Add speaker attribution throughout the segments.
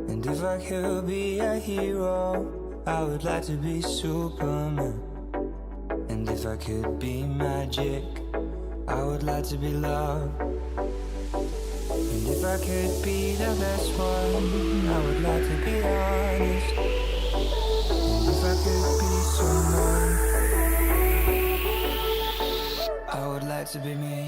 Speaker 1: And if I could be a hero, I would like to be Superman. And if I could be magic, I would like to be love. And if I could be the best one, I would like to be honest. And if I could be someone, I would like to be me.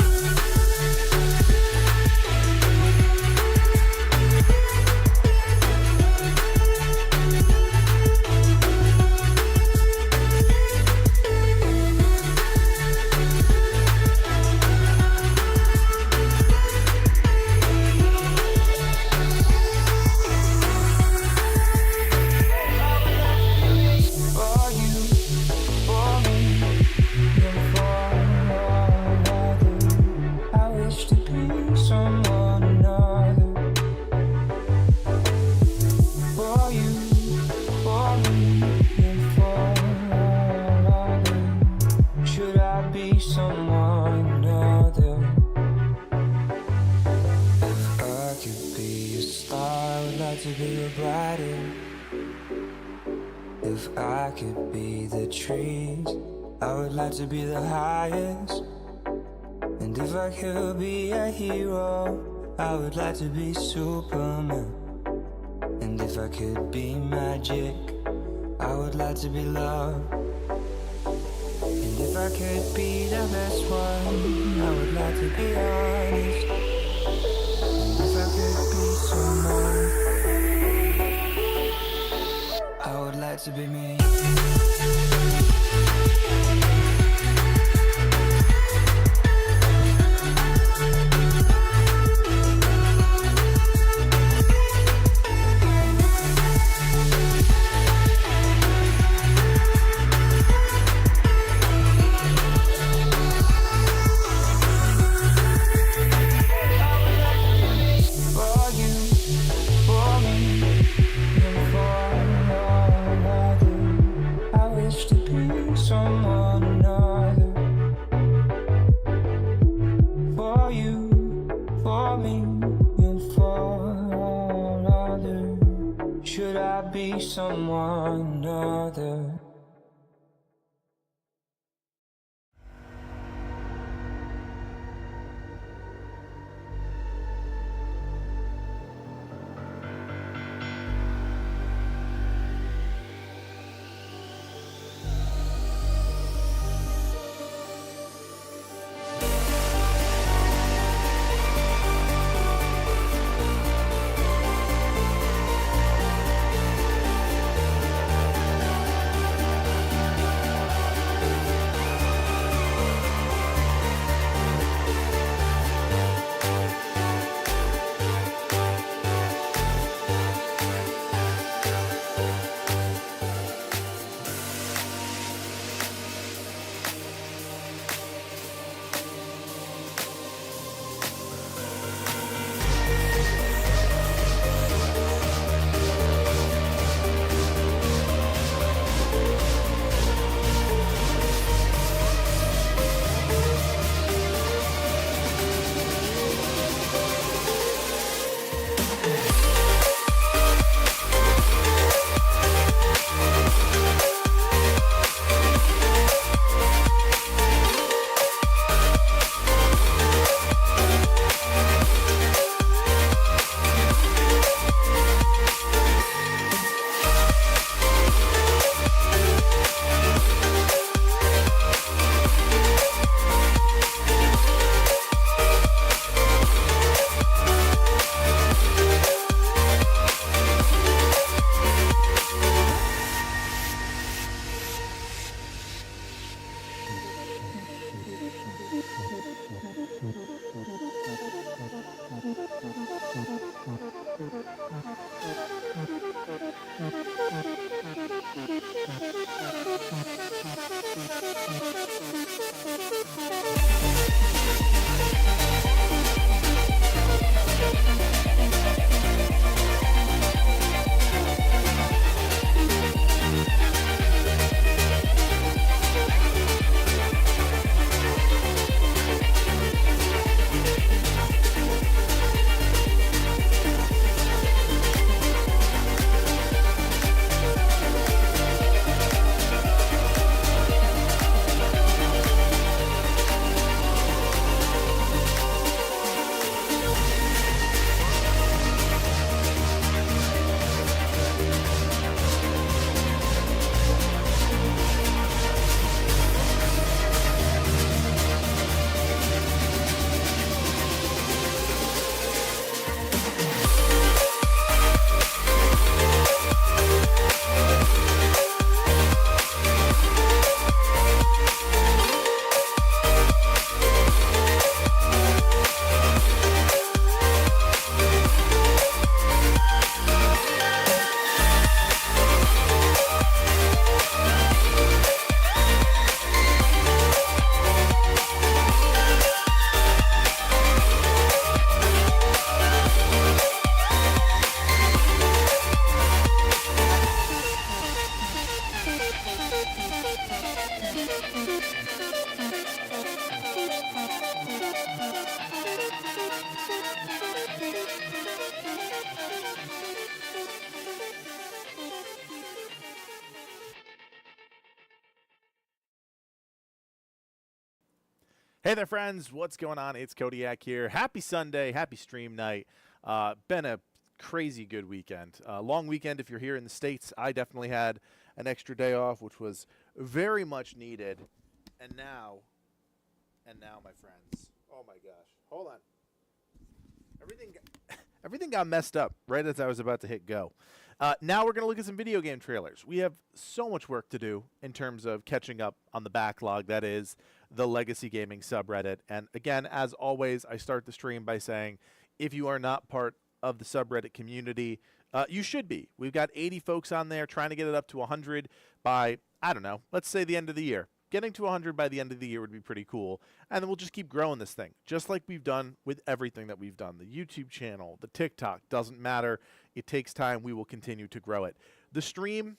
Speaker 1: If I could be the trees, I would like to be the highest. And if I could be a hero, I would like to be Superman. And if I could be magic, I would like to be love. And if I could be the best one, I would like to be honest. And if I could be someone, I would like to be me. Someone other.
Speaker 2: Hey there, friends. What's going on? It's Kodiak here. Happy Sunday. Happy stream night. Been a crazy good weekend. Long weekend if you're here in the States. I definitely had an extra day off, which was very much needed. And now, my friends. Oh, my gosh. Hold on. Everything got messed up right as I was about to hit go. Now we're going to look at some video game trailers. We have so much work to do in terms of catching up on the backlog that is the Legacy Gaming subreddit. And again, as always, I start the stream by saying if you are not part of the subreddit community, you should be. We've got 80 folks on there trying to get it up to 100 by, I don't know, let's say the end of the year. Getting to 100 by the end of the year would be pretty cool. And then we'll just keep growing this thing, just like we've done with everything that we've done. The YouTube channel, the TikTok, doesn't matter. It takes time. We will continue to grow it. The stream,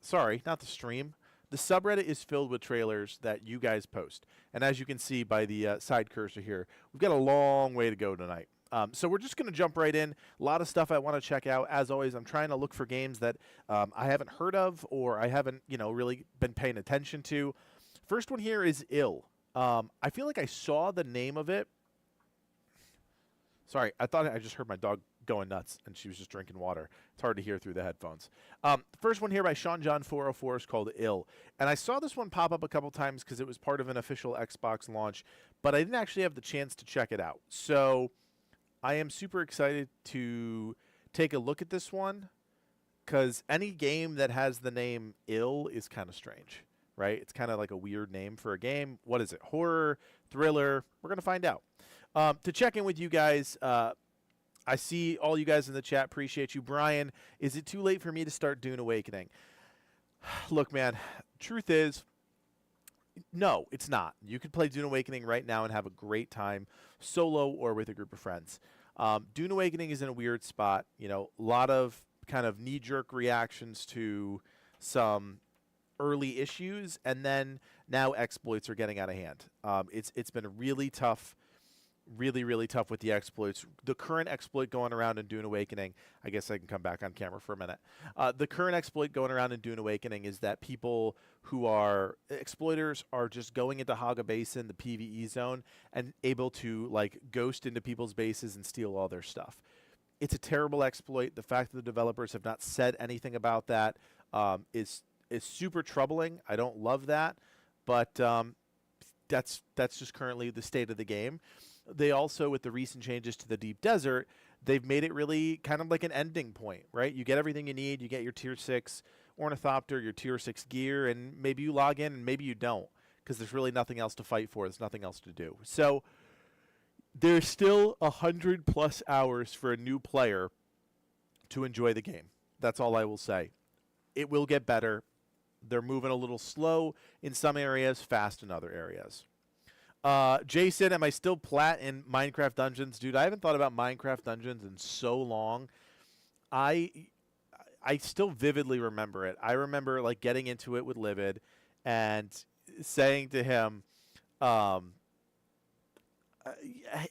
Speaker 2: sorry, not the stream. The subreddit is filled with trailers that you guys post. And as you can see by the side cursor here, we've got a long way to go tonight. So we're just going to jump right in. A lot of stuff I want to check out. As always, I'm trying to look for games that I haven't heard of or I haven't, really been paying attention to. First one here is Ill. I feel like I saw the name of it. Sorry, I thought I just heard my dog going nuts, and she was just drinking water. It's hard to hear through the headphones. First one here by Sean John 404 is called Ill. And I saw this one pop up a couple times because it was part of an official Xbox launch, but I didn't actually have the chance to check it out. So I am super excited to take a look at this one because any game that has the name Ill is kind of strange. Right? It's kind of like a weird name for a game. What is it? Horror, thriller? We're going to find out. To check in with you guys, I see all you guys in the chat. Appreciate you. Brian, is it too late for me to start Dune Awakening? Look, man, truth is, no, it's not. You could play Dune Awakening right now and have a great time, solo or with a group of friends. Dune Awakening is in a weird spot. A lot of kind of knee-jerk reactions to some early issues, and then now exploits are getting out of hand. It's been really tough, really tough with the exploits. The current exploit going around in Dune Awakening, I guess I can come back on camera for a minute. The current exploit going around in Dune Awakening is that people who are exploiters are just going into Haga Basin, the PvE zone, and able to like ghost into people's bases and steal all their stuff. It's a terrible exploit. The fact that the developers have not said anything about that is super troubling. I don't love that, but that's just currently the state of the game. They also, with the recent changes to the Deep Desert, they've made it really kind of like an ending point, right? You get everything you need. You get your Tier 6 Ornithopter, your Tier 6 gear, and maybe you log in and maybe you don't because there's really nothing else to fight for. There's nothing else to do. So there's still 100+ hours for a new player to enjoy the game. That's all I will say. It will get better. They're moving a little slow in some areas, fast in other areas. Jason, am I still plat in Minecraft Dungeons? Dude, I haven't thought about Minecraft Dungeons in so long. I still vividly remember it. I remember like getting into it with Livid and saying to him,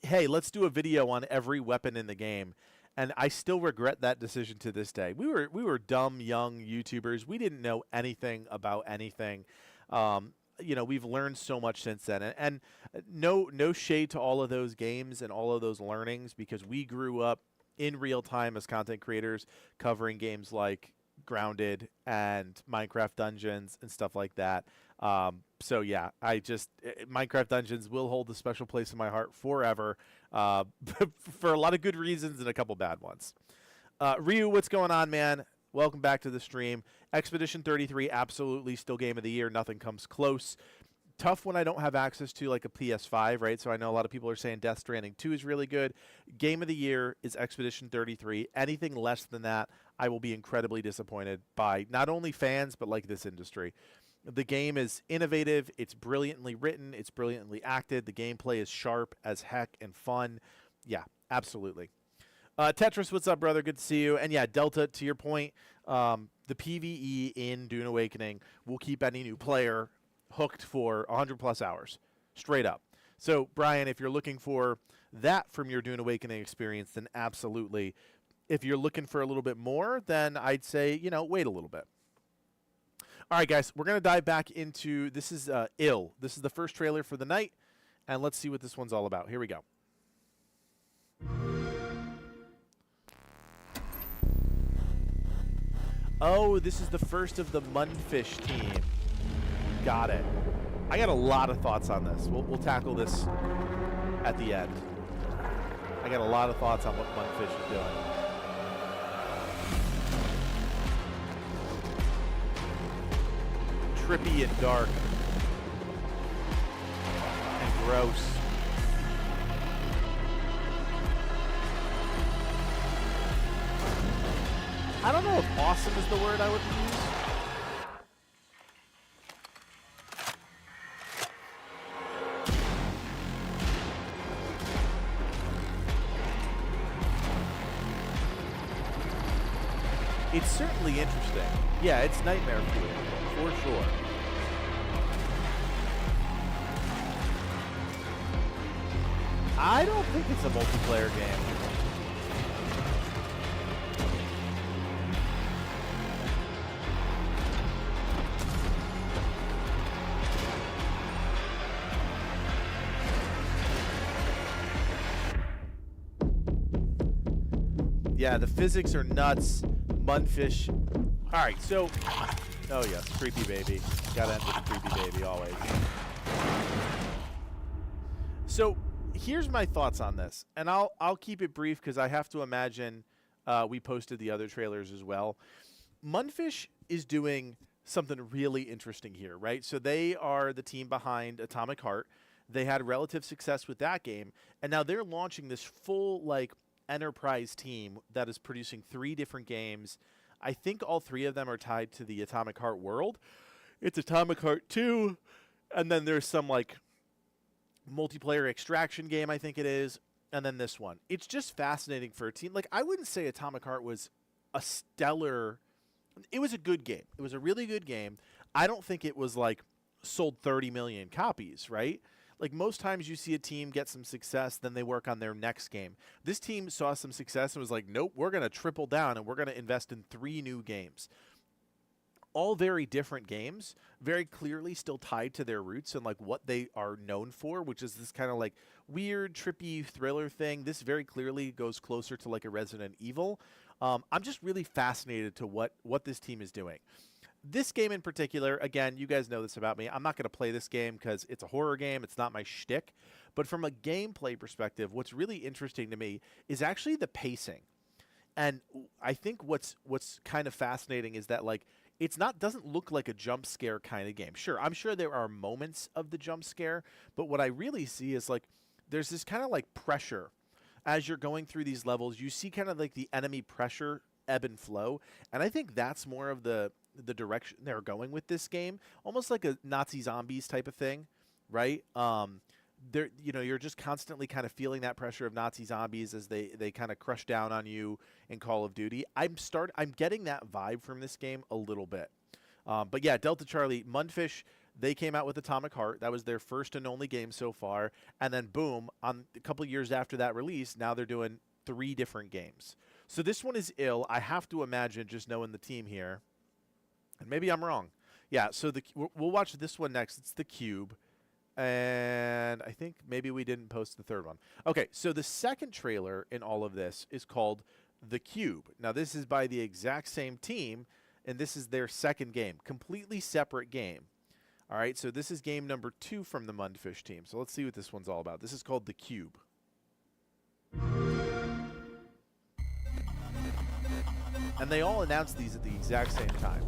Speaker 2: hey, let's do a video on every weapon in the game. And I still regret that decision to this day. We were dumb, young YouTubers. We didn't know anything about anything. We've learned so much since then. And no shade to all of those games and all of those learnings because we grew up in real time as content creators covering games like Grounded and Minecraft Dungeons and stuff like that. So yeah, Minecraft Dungeons will hold a special place in my heart forever, for a lot of good reasons and a couple bad ones. Ryu, what's going on, man? Welcome back to the stream. Expedition 33, absolutely still game of the year. Nothing comes close. Tough when I don't have access to like a PS5, right? So I know a lot of people are saying Death Stranding 2 is really good. Game of the year is Expedition 33. Anything less than that, I will be incredibly disappointed by not only fans, but like this industry. The game is innovative. It's brilliantly written. It's brilliantly acted. The gameplay is sharp as heck and fun. Yeah, absolutely. Tetris, what's up, brother? Good to see you. And yeah, Delta, to your point, the PvE in Dune Awakening will keep any new player hooked for 100+ hours, straight up. So, Brian, if you're looking for that from your Dune Awakening experience, then absolutely. If you're looking for a little bit more, then I'd say, wait a little bit. All right, guys, we're going to dive back into, this is Ill. This is the first trailer for the night. and let's see what this one's all about. Here we go. Oh, this is the first of the Mundfish team. Got it. I got a lot of thoughts on this. We'll tackle this at the end. I got a lot of thoughts on what Mundfish is doing. Trippy and dark. And gross. I don't know if awesome is the word I would use. It's certainly interesting. Yeah, it's nightmare fuel, for sure. I don't think it's a multiplayer game. Yeah, the physics are nuts. Mundfish. All right, so, oh yes, creepy baby. Gotta end with a creepy baby always. So here's my thoughts on this, and I'll keep it brief because I have to imagine we posted the other trailers as well. Mundfish is doing something really interesting here, right? So they are the team behind Atomic Heart. They had relative success with that game, and now they're launching this full enterprise team that is producing 3 different games. I think all 3 of them are tied to the Atomic Heart world. It's Atomic Heart 2, and then there's some multiplayer extraction game, I think it is, and then this one. It's just fascinating for a team. I wouldn't say Atomic Heart was a stellar. It was a good game. It was a really good game. I don't think it was sold 30 million copies, right? Most times you see a team get some success, then they work on their next game. This team saw some success and was like, nope, we're going to triple down and we're going to invest in 3 new games. All very different games, very clearly still tied to their roots and what they are known for, which is this kind of weird, trippy thriller thing. This very clearly goes closer to a Resident Evil. I'm just really fascinated to what this team is doing. This game in particular, again, you guys know this about me. I'm not going to play this game because it's a horror game. It's not my shtick. But from a gameplay perspective, what's really interesting to me is actually the pacing. And I think what's kind of fascinating is that it's doesn't look like a jump scare kind of game. Sure, I'm sure there are moments of the jump scare, but what I really see is there's this kind of pressure as you're going through these levels. You see kind of the enemy pressure ebb and flow, and I think that's more of the direction they're going with this game, almost like a Nazi zombies type of thing, right? You're just constantly kind of feeling that pressure of Nazi zombies as they kind of crush down on you in Call of Duty. I'm getting that vibe from this game a little bit. But yeah, Delta Charlie, Mundfish, they came out with Atomic Heart. That was their first and only game so far. And then boom, on a couple years after that release, now they're doing 3 different games. So this one is ill. I have to imagine, just knowing the team here, and maybe I'm wrong. Yeah, so we'll watch this one next. It's The Cube. And I think maybe we didn't post the 3rd one. Okay, so the second trailer in all of this is called The Cube. Now, this is by the exact same team, and this is their second game. Completely separate game. All right, so this is game number 2 from the Mundfish team. So let's see what this one's all about. This is called The Cube. And they all announced these at the exact same time.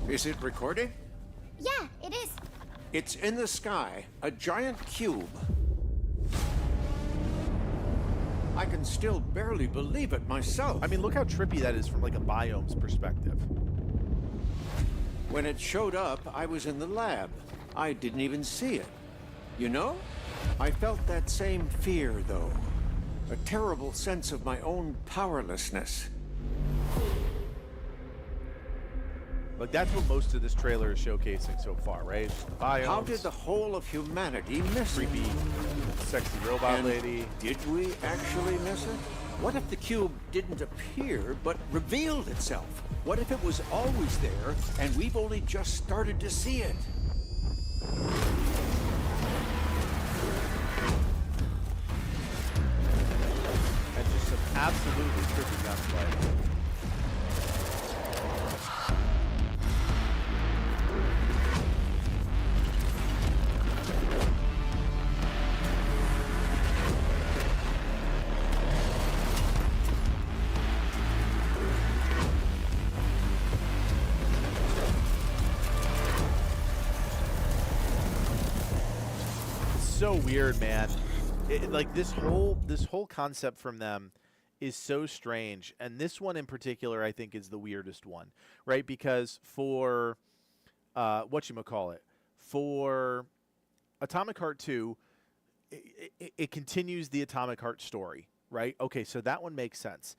Speaker 3: Is it recording?
Speaker 4: Yeah, it is.
Speaker 3: It's in the sky, a giant cube. I can still barely believe it myself.
Speaker 2: I mean, look how trippy that is from a biome's perspective.
Speaker 3: When it showed up, I was in the lab. I didn't even see it. You know, I felt that same fear, though. A terrible sense of my own powerlessness.
Speaker 2: That's what most of this trailer is showcasing so far, right? The biomes,
Speaker 3: How did the whole of humanity miss it?
Speaker 2: creepy, sexy robot
Speaker 3: And
Speaker 2: lady.
Speaker 3: did we actually miss it? What if the cube didn't appear, but revealed itself? What if it was always there, and we've only just started to see it?
Speaker 2: absolutely trippy gunplay. So weird, man. Like this whole concept from them is so strange, and this one in particular I think is the weirdest one, right? Because for whatchamacallit, for Atomic Heart 2, it continues the Atomic Heart story, right? Okay, so that one makes sense.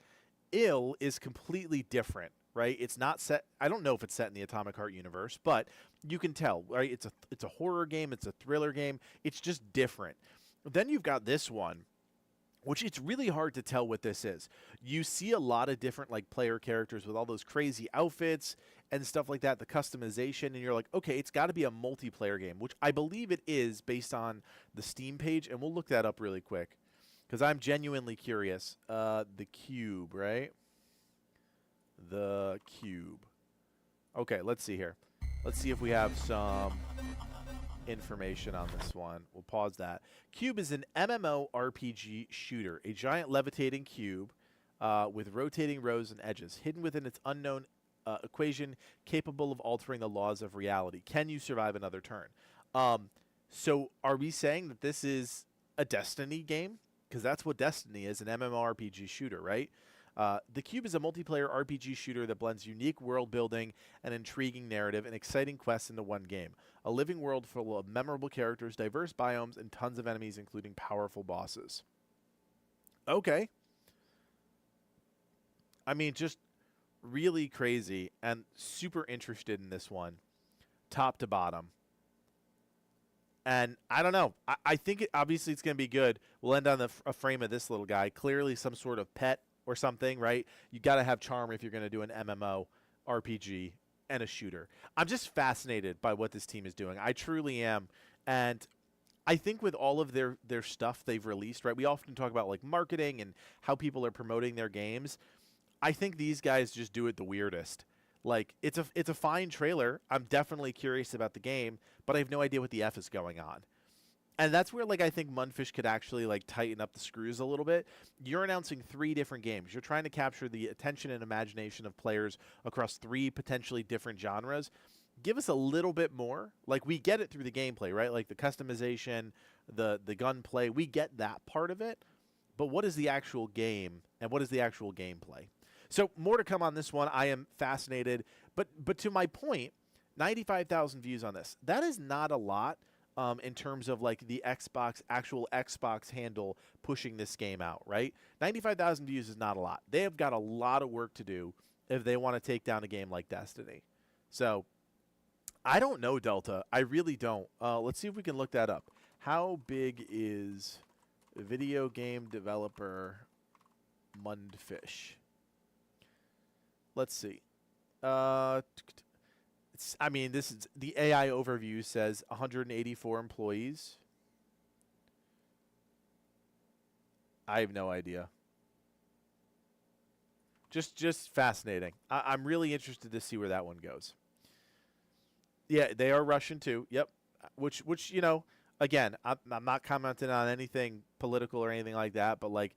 Speaker 2: Ill is completely different, right? It's not set. I don't know if it's set in the Atomic Heart universe, but you can tell, right? It's a horror game. It's a thriller game. It's just different. Then you've got this one, which it's really hard to tell what this is. You see a lot of different like player characters with all those crazy outfits and stuff like that, the customization, and you're like, okay, it's got to be a multiplayer game, which I believe it is based on the Steam page, and we'll look that up really quick because I'm genuinely curious. The Cube, right? The Cube. Okay, let's see here. Let's see if we have some information on this one. We'll pause that. Cube is an MMORPG shooter, a giant levitating cube with rotating rows and edges, hidden within its unknown equation, capable of altering the laws of reality. Can you survive another turn? So are we saying that this is a Destiny game? Because that's what Destiny is, an MMORPG shooter, right? The Cube is a multiplayer RPG shooter that blends unique world building, an intriguing narrative, and exciting quests into one game. A living world full of memorable characters, diverse biomes, and tons of enemies, including powerful bosses. Okay. I mean, just really crazy and super interested in this one, top to bottom. And I don't know. I think obviously it's going to be good. We'll end on a frame of this little guy. Clearly some sort of pet or something, right? You got to have charm if you're going to do an MMO RPG and a shooter. I'm just fascinated by what this team is doing. I truly am. And I think with all of their stuff they've released, right? We often talk about like marketing and how people are promoting their games. I think these guys just do it the weirdest. Like it's a fine trailer. I'm definitely curious about the game, but I have no idea what the F is going on. And that's where, like, I think Mundfish could actually, like, tighten up the screws a little bit. You're announcing 3 different games. You're trying to capture the attention and imagination of players across 3 potentially different genres. Give us a little bit more. Like, we get it through the gameplay, right? Like, the customization, the gunplay. We get that part of it. But what is the actual game, and what is the actual gameplay? So, more to come on this one. I am fascinated. But to my point, 95,000 views on this. That is not a lot. In terms of like the actual Xbox handle pushing this game out, right? 95,000 views is not a lot. They have got a lot of work to do if they want to take down a game like Destiny. So I don't know, Delta. I really don't. Let's see if we can look that up. How big is video game developer Mundfish? Let's see. I mean, this is the AI overview says 184 employees. I have no idea. Just fascinating. I'm really interested to see where that one goes. Yeah, they are Russian too. Yep. Which you know, again, I'm not commenting on anything political or anything like that, but like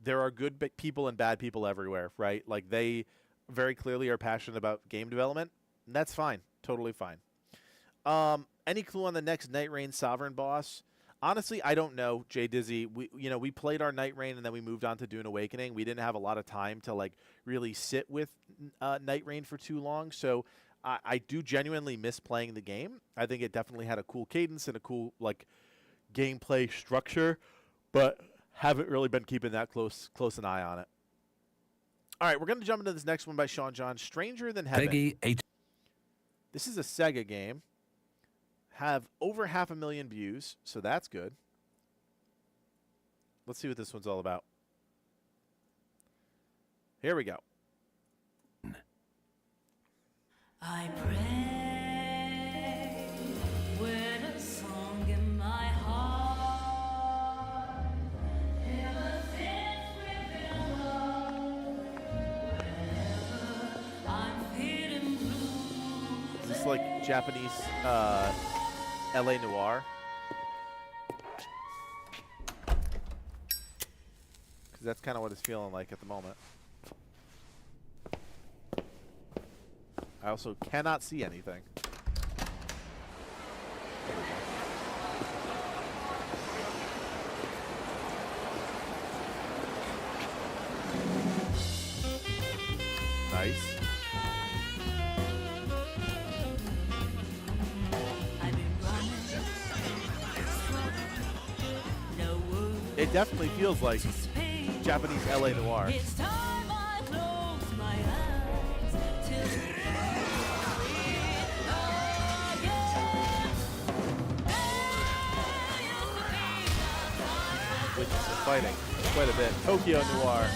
Speaker 2: there are good people and bad people everywhere, right? Like they very clearly are passionate about game development. And that's fine. Totally fine. Any clue on the next Night Rain Sovereign boss? Honestly, I don't know, Jay Dizzy. We played our Night Rain and then we moved on to Dune Awakening. We didn't have a lot of time to like really sit with Night Rain for too long. So I do genuinely miss playing the game. I think it definitely had a cool cadence and a cool like gameplay structure, but haven't really been keeping that close an eye on it. All right, we're going to jump into this next one by Sean John, Stranger Than Heaven.
Speaker 4: Peggy 8.
Speaker 2: This is a Sega game. Have over 500,000 views, so that's good. Let's see what this one's all about. Here we go.
Speaker 5: I pray with a song in my heart. Ever since we've been lost.
Speaker 2: this like Japanese LA Noir. Because that's kind of what it's feeling like at the moment. I also cannot see anything. Nice.
Speaker 5: I've been running. No word
Speaker 2: It definitely feels like
Speaker 5: to speak.
Speaker 2: Japanese LA Noir.
Speaker 5: It's time I close my eyes till
Speaker 2: With some fighting. Quite a bit. Tokyo Noir.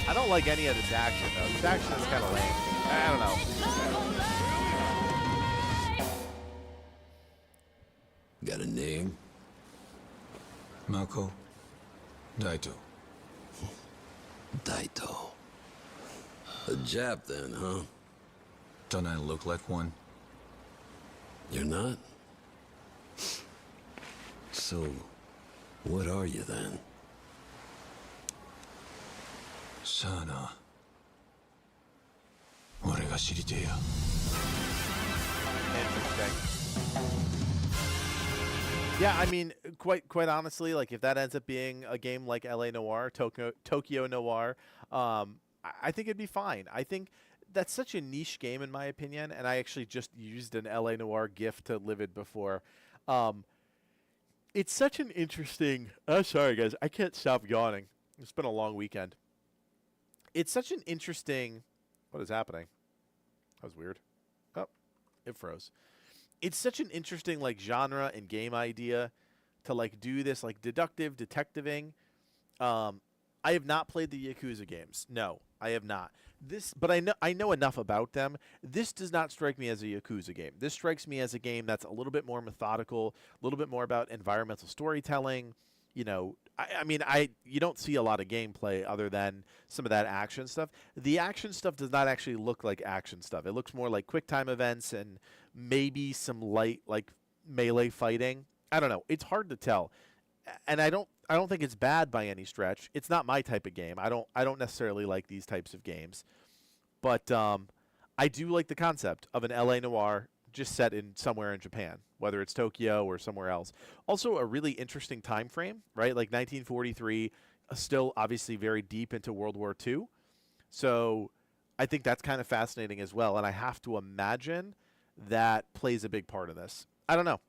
Speaker 2: I don't like any of this action, though. This action is kind of lame. I don't know.
Speaker 4: Got a name?
Speaker 6: Mako Daito.
Speaker 4: Daito. A Jap then, huh?
Speaker 6: Don't I look like one?
Speaker 4: You're not? So, what are you then?
Speaker 6: Sana. 俺が知りてえや。
Speaker 2: Interesting. Yeah, I mean, quite honestly, like if that ends up being a game like LA Noir, Tokyo Noir, I think it'd be fine. I think that's such a niche game in my opinion, and I actually just used an LA Noir GIF to Livid before. It's such an interesting. Oh, sorry guys, I can't stop yawning. It's been a long weekend. It's such an interesting. What is happening? That was weird. Oh, it froze. It's such an interesting like genre and game idea to like do this like deductive detectiving. I have not played the Yakuza games. No, I have not. But I know enough about them. This does not strike me as a Yakuza game. This strikes me as a game that's a little bit more methodical, a little bit more about environmental storytelling. You know, you don't see a lot of gameplay other than some of that action stuff. The action stuff does not actually look like action stuff. It looks more like quick time events and maybe some light like melee fighting. I don't know. It's hard to tell. And I don't think it's bad by any stretch. It's not my type of game. I don't necessarily like these types of games. But I do like the concept of an LA Noir just set in somewhere in Japan, whether it's Tokyo or somewhere else. Also a really interesting time frame, right? Like 1943, still obviously very deep into World War II. So I think that's kind of fascinating as well. And I have to imagine that plays a big part of this. I don't know.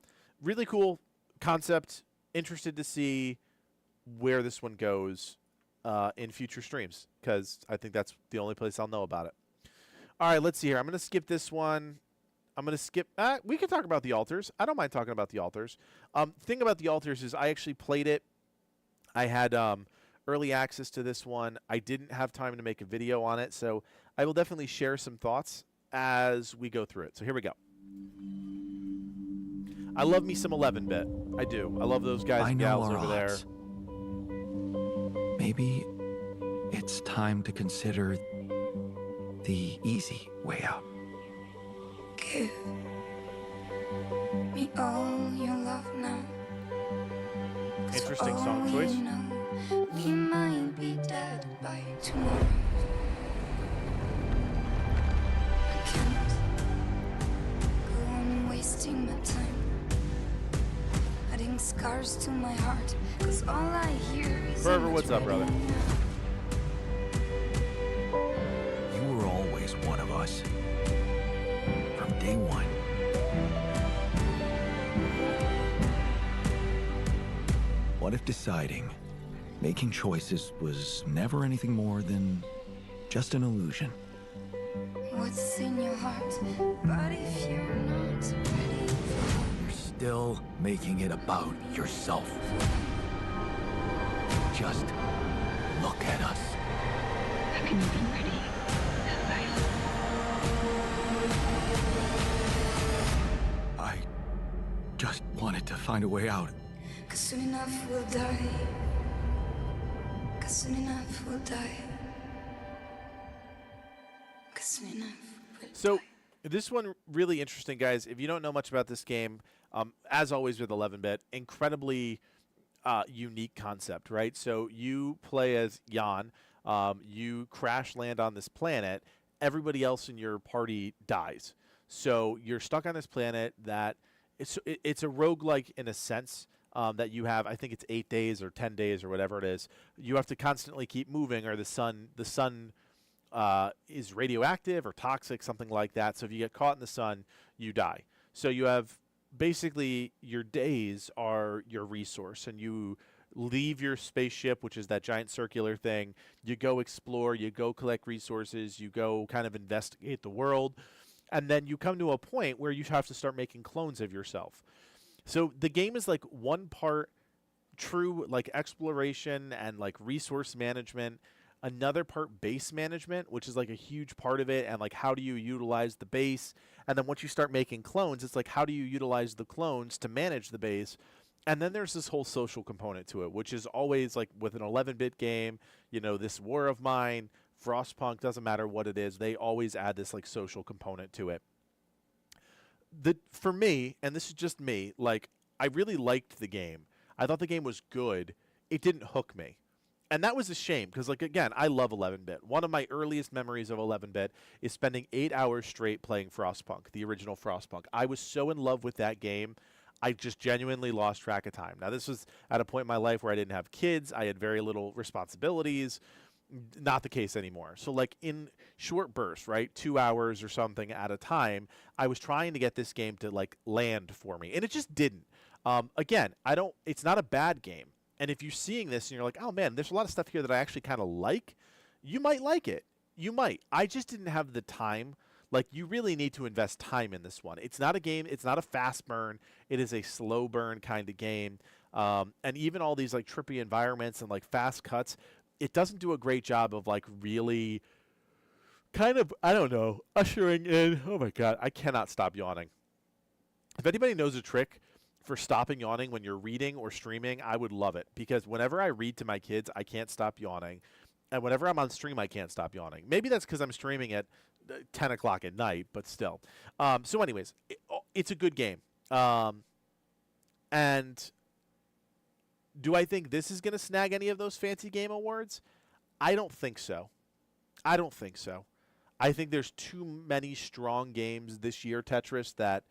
Speaker 2: Really cool concept. Interested to see where this one goes in future streams, because I think that's the only place I'll know about it. All right, let's see here. I'm going to skip this one. I'm going to skip. We can talk about the altars. I don't mind talking about the altars. Thing about the altars is I actually played it. I had early access to this one. I didn't have time to make a video on it, so I will definitely share some thoughts as we go through it. So here we go. I love me some 11-bit. I do. I love those guys and gals over there.
Speaker 7: Maybe it's time to consider the easy way out.
Speaker 8: Give me all your love now. 'Cause for
Speaker 2: Interesting
Speaker 8: all
Speaker 2: song
Speaker 8: we
Speaker 2: choice.
Speaker 8: know, we might be dead by tomorrow. I can't go on wasting my time, adding scars to my heart, 'cause all I hear is
Speaker 2: Forever, what's up, brother?
Speaker 7: You were always one of us. From day one. What if deciding, making choices was never anything more than just an illusion?
Speaker 8: What's in your heart? But if you're not ready for
Speaker 7: You're still making it about yourself. Just look at us.
Speaker 8: Have you been ready?
Speaker 7: I just wanted to find a way out.
Speaker 8: 'Cause soon enough we'll die. 'Cause soon enough we'll die.
Speaker 2: So this one really interesting, guys. If you don't know much about this game, as always with 11-bit, incredibly unique concept, right? So you play as Jan. You crash land on this planet. Everybody else in your party dies. So you're stuck on this planet that it's a roguelike in a sense. That you have, I think it's 8 days or 10 days or whatever it is. You have to constantly keep moving, or the sun is radioactive or toxic, something like that. So if you get caught in the sun, you die. So you have basically your days are your resource, and you leave your spaceship, which is that giant circular thing. You go explore, you go collect resources, you go kind of investigate the world, and then you come to a point where you have to start making clones of yourself. So the game is like one part true like exploration and like resource management, another part base management, which is like a huge part of it, and like how do you utilize the base, and then once you start making clones, it's like how do you utilize the clones to manage the base. And then there's this whole social component to it, which is always like with an 11-bit game, you know, this War of Mine, Frostpunk, doesn't matter what it is, they always add this like social component to it. For me, and this is just me, like I really liked the game. I thought the game was good. It didn't hook me. And that was a shame because, like, again, I love 11-bit. One of my earliest memories of 11-bit is spending 8 hours straight playing Frostpunk, the original Frostpunk. I was so in love with that game, I just genuinely lost track of time. Now, this was at a point in my life where I didn't have kids. I had very little responsibilities. Not the case anymore. So like in short bursts, right, 2 hours or something at a time, I was trying to get this game to like land for me, and it just didn't. Again, it's not a bad game. And if you're seeing this and you're like, oh man, there's a lot of stuff here that I actually kind of like, you might like it. You might. I just didn't have the time. Like, you really need to invest time in this one. It's not a game. It's not a fast burn. It is a slow burn kind of game. And even all these like trippy environments and like fast cuts, it doesn't do a great job of like really kind of, I don't know, ushering in. Oh my God, I cannot stop yawning. If anybody knows a trick for stopping yawning when you're reading or streaming, I would love it, because whenever I read to my kids, I can't stop yawning. And whenever I'm on stream, I can't stop yawning. Maybe that's because I'm streaming at 10 o'clock at night, but still. So anyways, it's a good game. And do I think this is going to snag any of those fancy game awards? I don't think so. I think there's too many strong games this year, Tetris, that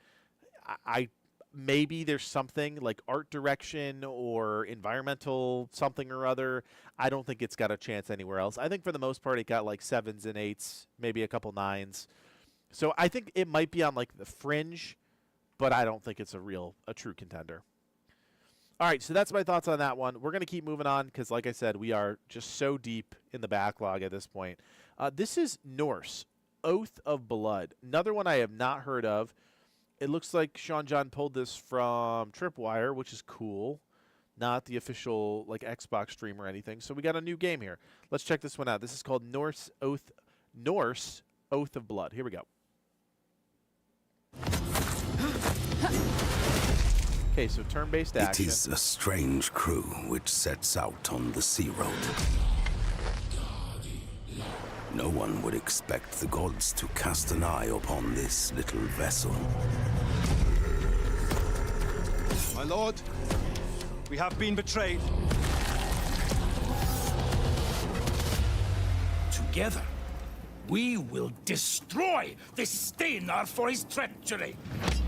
Speaker 2: I maybe there's something like art direction or environmental something or other. I don't think it's got a chance anywhere else. I think for the most part it got like 7s and 8s, maybe a couple 9s. So I think it might be on like the fringe, but I don't think it's a true contender. All right, so that's my thoughts on that one. We're going to keep moving on because, like I said, we are just so deep in the backlog at this point. This is Norse, Oath of Blood. Another one I have not heard of. It looks like Sean John pulled this from Tripwire, which is cool. Not the official like Xbox stream or anything. So we got a new game here. Let's check this one out. This is called Norse Oath of Blood. Here we go. Okay, so turn-based action.
Speaker 9: It is a strange crew which sets out on the sea road. No one would expect the gods to cast an eye upon this little vessel.
Speaker 10: My lord, we have been betrayed.
Speaker 11: Together, we will destroy this Steinar for his treachery.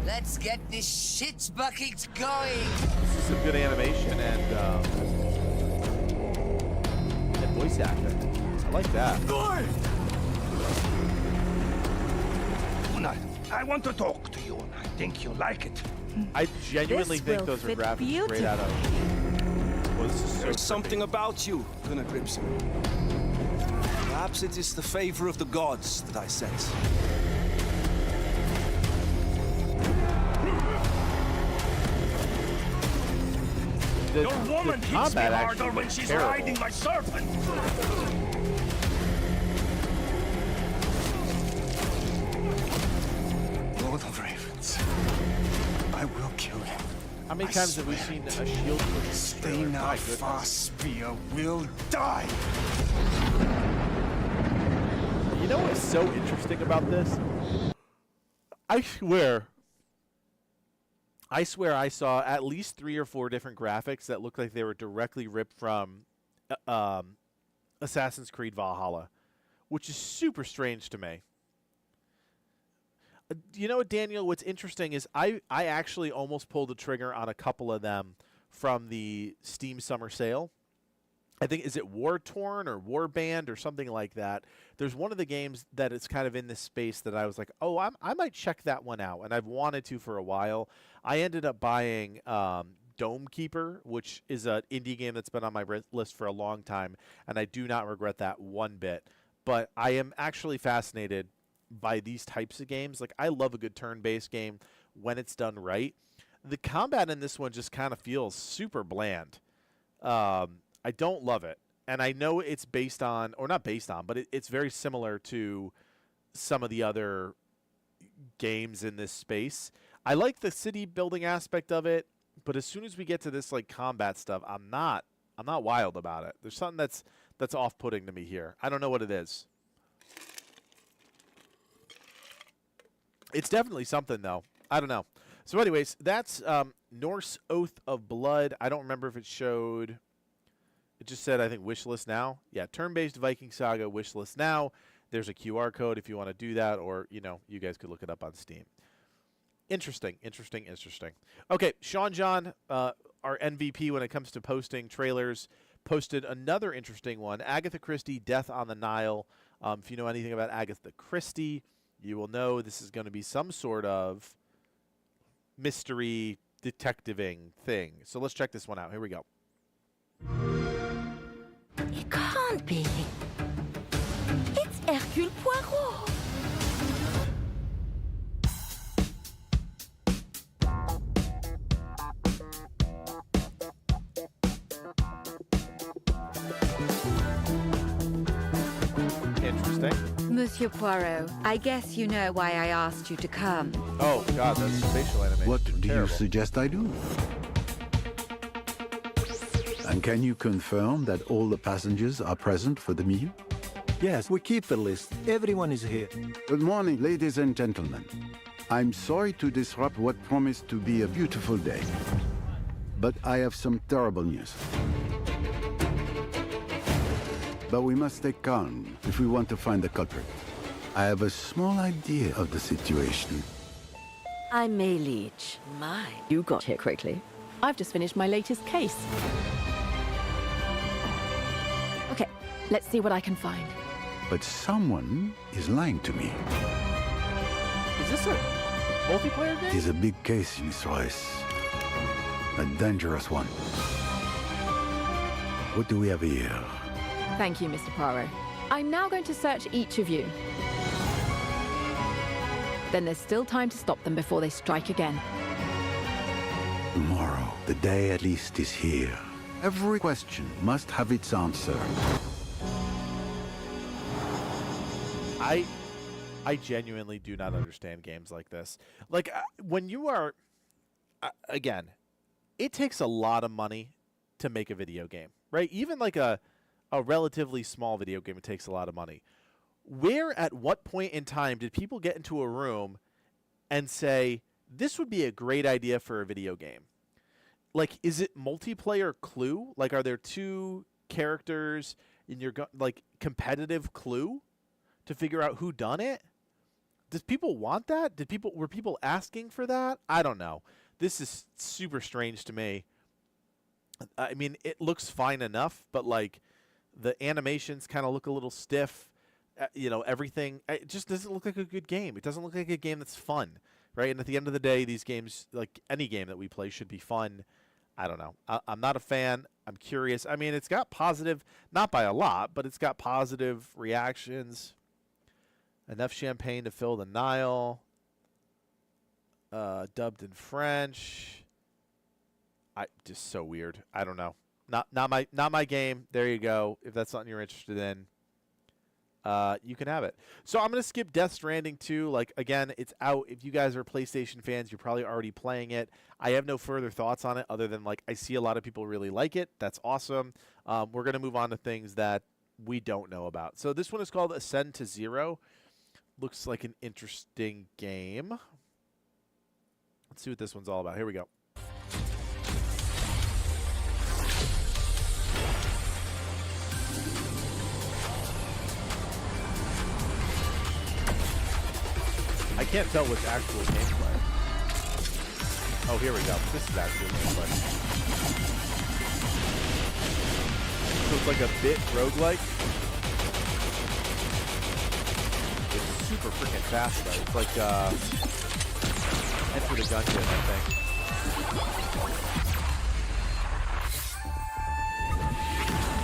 Speaker 12: Let's get this shit bucket going.
Speaker 2: This is some good animation and voice acting. I like that.
Speaker 11: Gunnar, I want to talk to you. I think you'll like it.
Speaker 2: I genuinely think those are graphics straight out of. Well, this is
Speaker 10: There's something about you, Gunnar Grimson. Perhaps it is the favor of the gods that I sense.
Speaker 11: Your woman hits me harder when she's riding my serpent.
Speaker 10: Lord of Ravens, I will kill him.
Speaker 2: How many times have we seen a shield push?
Speaker 10: Steinar Farspear will die.
Speaker 2: You know what's so interesting about this? I swear I saw at least 3 or 4 different graphics that looked like they were directly ripped from Assassin's Creed Valhalla, which is super strange to me. You know what, Daniel? What's interesting is I actually almost pulled the trigger on a couple of them from the Steam Summer Sale. I think, is it War Torn or Warband or something like that? There's one of the games that is kind of in this space that I was like, oh, I might check that one out, and I've wanted to for a while. I ended up buying Dome Keeper, which is an indie game that's been on my list for a long time, and I do not regret that one bit. But I am actually fascinated by these types of games. Like, I love a good turn-based game when it's done right. The combat in this one just kind of feels super bland. I don't love it. And I know it's based on, or not based on, but it's very similar to some of the other games in this space. I like the city building aspect of it, but as soon as we get to this like combat stuff, I'm not wild about it. There's something that's off-putting to me here. I don't know what it is. It's definitely something, though. I don't know. So anyways, that's Norse Oath of Blood. I don't remember if it showed. It just said, I think, wish list now. Yeah, turn-based Viking Saga, wish list now. There's a QR code if you want to do that, or, you know, you guys could look it up on Steam. Interesting. Okay, Sean John, our MVP when it comes to posting trailers, posted another interesting one. Agatha Christie, Death on the Nile. If you know anything about Agatha Christie, you will know this is going to be some sort of mystery detectiving thing. So let's check this one out. Here we go.
Speaker 5: It can't be. It's Hercule Poirot.
Speaker 2: Interesting.
Speaker 13: Monsieur Poirot, I guess you know why I asked you to come.
Speaker 2: Oh, God, that's facial animation.
Speaker 14: What do
Speaker 2: Terrible.
Speaker 14: you suggest I do? And can you confirm that all the passengers are present for the meal?
Speaker 15: Yes, we keep the list. Everyone is here.
Speaker 14: Good morning, ladies and gentlemen. I'm sorry to disrupt what promised to be a beautiful day, but I have some terrible news. But we must stay calm if we want to find the culprit. I have a small idea of the situation.
Speaker 16: I'm May Leach.
Speaker 12: My.
Speaker 16: You got here quickly. I've just finished my latest case. Okay, let's see what I can find.
Speaker 14: But someone is lying to me.
Speaker 2: Is this a multiplayer game?
Speaker 14: It is a big case, Miss Royce. A dangerous one. What do we have here?
Speaker 16: Thank you, Mr. Poirot. I'm now going to search each of you. Then there's still time to stop them before they strike again.
Speaker 14: Tomorrow, the day at least is here. Every question must have its answer.
Speaker 2: I genuinely do not understand games like this. Like, when you are, again, it takes a lot of money to make a video game, right? Even like a relatively small video game, it takes a lot of money. Where, at what point in time did people get into a room and say, this would be a great idea for a video game? Like, is it multiplayer Clue? Like, are there 2 characters in your, like, competitive Clue to figure out who done it? Does people want that? Were people asking for that? I don't know. This is super strange to me. I mean, it looks fine enough, but, like, the animations kind of look a little stiff. You know, everything. It just doesn't look like a good game. It doesn't look like a game that's fun, right? And at the end of the day, these games, like any game that we play, should be fun. I don't know. I'm not a fan. I'm curious. I mean, it's got positive, not by a lot, but it's got positive reactions. Enough champagne to fill the Nile. Dubbed in French. Just so weird. I don't know. Not my game. There you go. If that's something you're interested in, you can have it. So I'm going to skip Death Stranding 2. Like, again, it's out. If you guys are PlayStation fans, you're probably already playing it. I have no further thoughts on it other than, like, I see a lot of people really like it. That's awesome. We're going to move on to things that we don't know about. So this one is called Ascend to Zero. Looks like an interesting game. Let's see what this one's all about. Here we go. I can't tell what's actual gameplay. Oh, here we go. This is actual gameplay. So it's like a bit roguelike. It's super freaking fast, though. It's like, Enter the Gungeon, I think.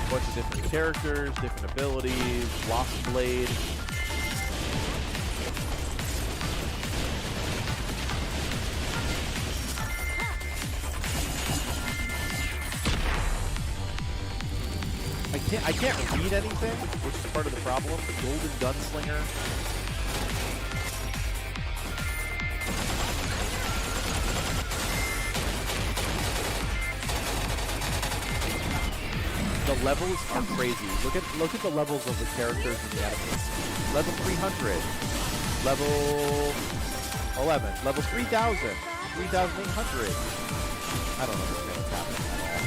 Speaker 2: A bunch of different characters, different abilities, Lost Blade. I can't read anything, which is part of the problem. The Golden Gunslinger. The levels are crazy. Look at the levels of the characters and the enemies. Level 300, level 11, level 3,000, 3,800. I don't understand what's happening at all.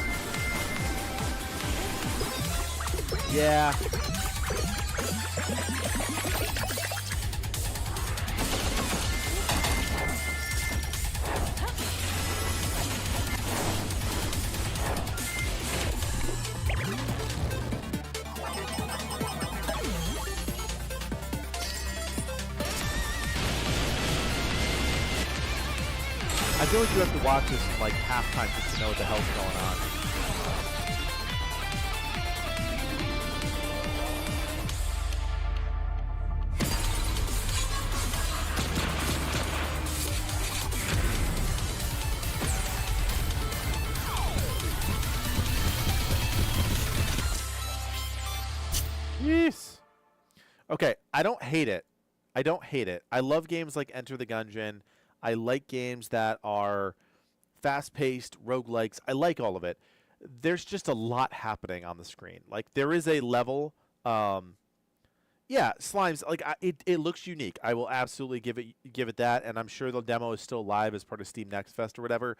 Speaker 2: Yeah. I feel like you have to watch this in like halftime just to know what the hell's going on. Yes. Okay, I don't hate it. I don't hate it. I love games like Enter the Gungeon. I like games that are fast-paced, roguelikes. I like all of it. There's just a lot happening on the screen. Like, there is a level. Yeah, Slimes. Like, it looks unique. I will absolutely give it that. And I'm sure the demo is still live as part of Steam Next Fest or whatever.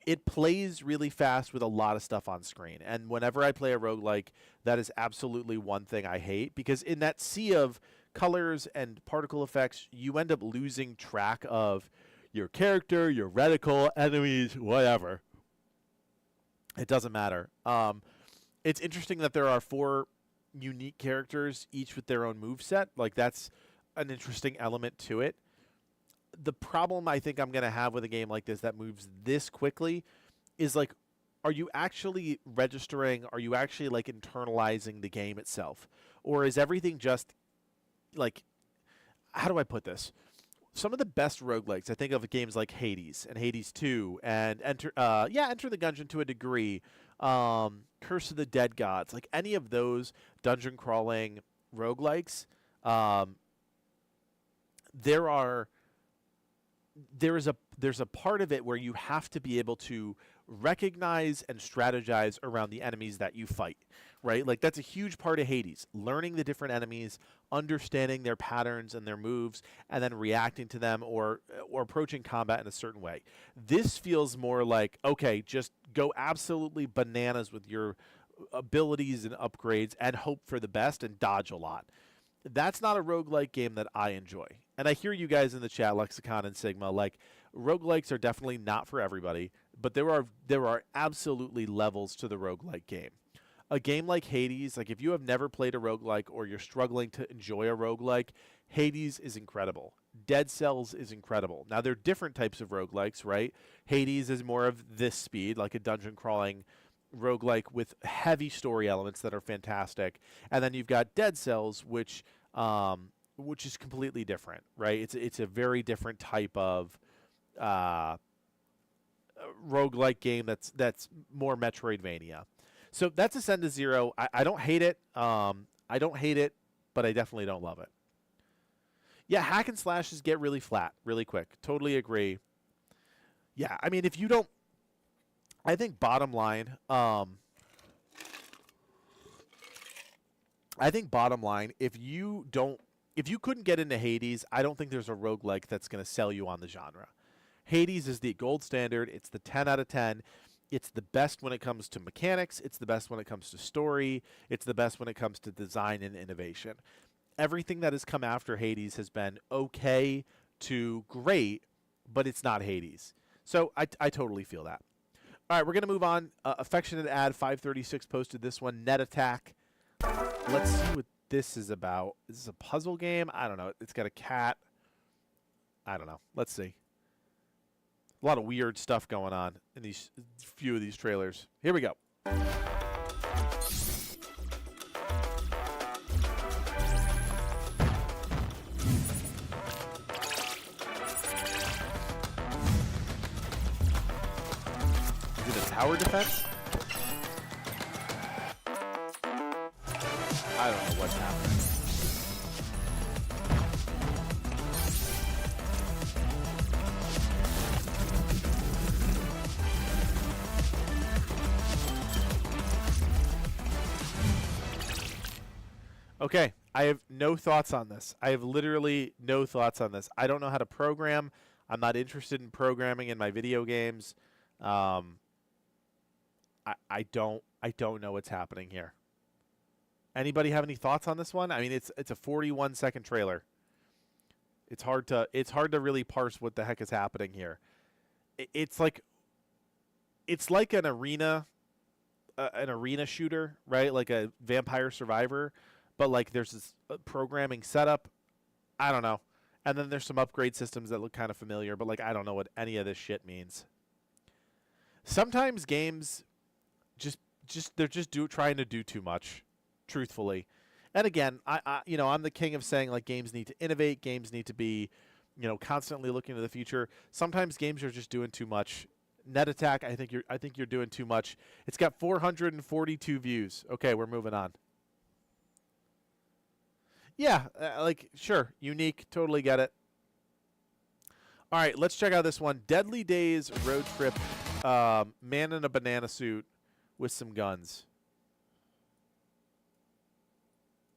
Speaker 2: It plays really fast with a lot of stuff on screen. And whenever I play a roguelike, that is absolutely one thing I hate. Because in that sea of colors and particle effects, you end up losing track of your character, your reticle, enemies, whatever. It doesn't matter. It's interesting that there are 4 unique characters, each with their own moveset. Like, that's an interesting element to it. The problem I think I'm going to have with a game like this that moves this quickly is, like, are you actually registering? Are you actually, like, internalizing the game itself? Or is everything just, like, how do I put this? Some of the best roguelikes, I think of games like Hades and Hades 2 and Enter the Gungeon to a degree, Curse of the Dead Gods, like any of those dungeon crawling roguelikes, there's a part of it where you have to be able to recognize and strategize around the enemies that you fight, right? Like, that's a huge part of Hades, learning the different enemies, understanding their patterns and their moves, and then reacting to them or approaching combat in a certain way. This feels more like, okay, just go absolutely bananas with your abilities and upgrades and hope for the best and dodge a lot. That's not a roguelike game that I enjoy. And I hear you guys in the chat, Lexicon and Sigma, like, roguelikes are definitely not for everybody, but there are absolutely levels to the roguelike game. A game like Hades, like, if you have never played a roguelike or you're struggling to enjoy a roguelike, Hades is incredible. Dead Cells is incredible. Now, there are different types of roguelikes, right? Hades is more of this speed, like a dungeon crawling roguelike with heavy story elements that are fantastic. And then you've got Dead Cells, which is completely different, right? It's a very different type of roguelike game that's more Metroidvania. So that's Ascend to Zero. I don't hate it. I don't hate it, but I definitely don't love it. Yeah, hack and slashes get really flat really quick. Totally agree. Yeah, I mean, if you don't, I think bottom line, if you couldn't get into Hades, I don't think there's a roguelike that's going to sell you on the genre. Hades is the gold standard. It's the 10 out of 10. It's the best when it comes to mechanics. It's the best when it comes to story. It's the best when it comes to design and innovation. Everything that has come after Hades has been okay to great, but it's not Hades. So I totally feel that. All right, we're going to move on. Affectionate Ad 536 posted this one, Net Attack. Let's see what this is about. Is this a puzzle game? I don't know. It's got a cat. I don't know. Let's see. A lot of weird stuff going on in these few of these trailers. Here we go. Is it a tower defense? I don't know what's happening. Okay, I have no thoughts on this. I have literally no thoughts on this. I don't know how to program. I'm not interested in programming in my video games. I don't know what's happening here. Anybody have any thoughts on this one? I mean, it's a 41-second trailer. It's hard to really parse what the heck is happening here. It's like an arena shooter, right? Like a Vampire Survivor. But, like, there's this programming setup. I don't know. And then there's some upgrade systems that look kind of familiar. But, like, I don't know what any of this shit means. Sometimes games they're trying to do too much, truthfully. And, again, I'm the king of saying, like, games need to innovate. Games need to be, constantly looking to the future. Sometimes games are just doing too much. Net Attack, I think you're doing too much. It's got 442 views. Okay, we're moving on. Yeah, sure, unique, totally get it. All right, let's check out this one. Deadly Days Road Trip, man in a banana suit with some guns.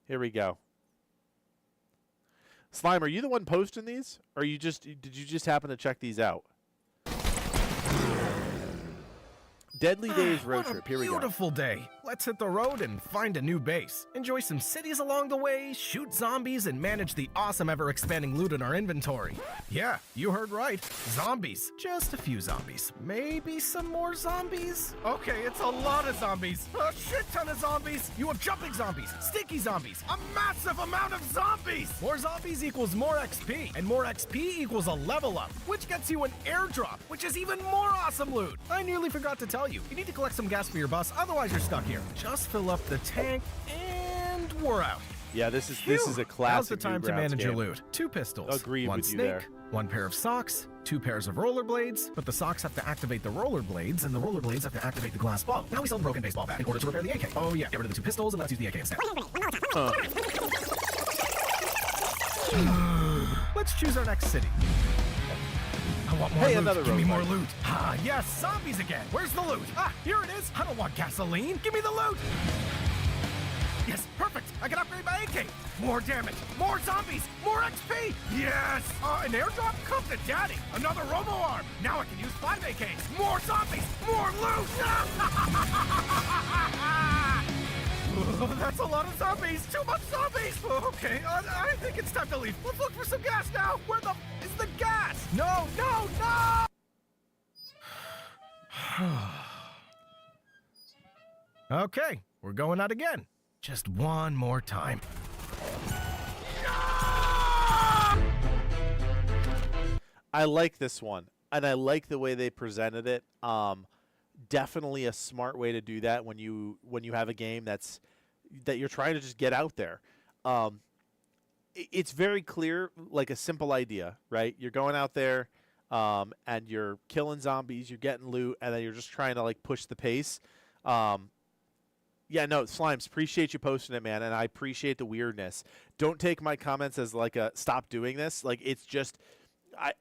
Speaker 2: Here we go. Slime, are you the one posting these? Or did you just happen to check these out? Deadly Days Road Trip. Here we go.
Speaker 17: Beautiful day. Let's hit the road and find a new base. Enjoy some cities along the way, shoot zombies, and manage the awesome ever-expanding loot in our inventory. Yeah, you heard right. Zombies. Just a few zombies. Maybe some more zombies? Okay, it's a lot of zombies. A shit ton of zombies. You have jumping zombies, sticky zombies, a massive amount of zombies. More zombies equals more XP, and more XP equals a level up, which gets you an airdrop, which is even more awesome loot. I nearly forgot to tell you. You need to collect some gas for your bus, otherwise you're stuck here. Just fill up the tank, and we're out.
Speaker 2: Yeah, this is a classic.
Speaker 17: Now's the time to manage your
Speaker 2: game.
Speaker 17: loot. 2 pistols,
Speaker 2: Agreed
Speaker 17: one
Speaker 2: with you
Speaker 17: snake,
Speaker 2: there.
Speaker 17: 1 pair of socks, 2 pairs of rollerblades, but the socks have to activate the rollerblades, and the rollerblades have to activate the glass ball. Now we sell the broken baseball bat in order to repair the AK. Oh yeah, get rid of the 2 pistols and let's use the AK instead. Let's choose our next city. I want more loot.
Speaker 2: Another
Speaker 17: Give me more
Speaker 2: roguelike.
Speaker 17: loot. Ah, yes, zombies again. Where's the loot? Ah, here it is. I don't want gasoline. Give me the loot. Yes, perfect. I can upgrade my AK. More damage. More zombies. More XP. Yes. An airdrop? Come to daddy. Another robo arm. Now I can use 5 AKs. More zombies. More loot. Oh, that's a lot of zombies. Too much zombies. Okay, I think it's time to leave. Let's look for some gas now. Where the is the gas? No, no, no. Okay, we're going out again. Just one more time.
Speaker 2: I like this one, and I like the way they presented it. Definitely a smart way to do that when you have a game that you're trying to just get out there. It's very clear, like a simple idea, right? You're going out there, and you're killing zombies, you're getting loot, and then you're just trying to like push the pace. Yeah, no, Slimes, appreciate you posting it, man, and I appreciate the weirdness. Don't take my comments as like a stop doing this. Like, it's just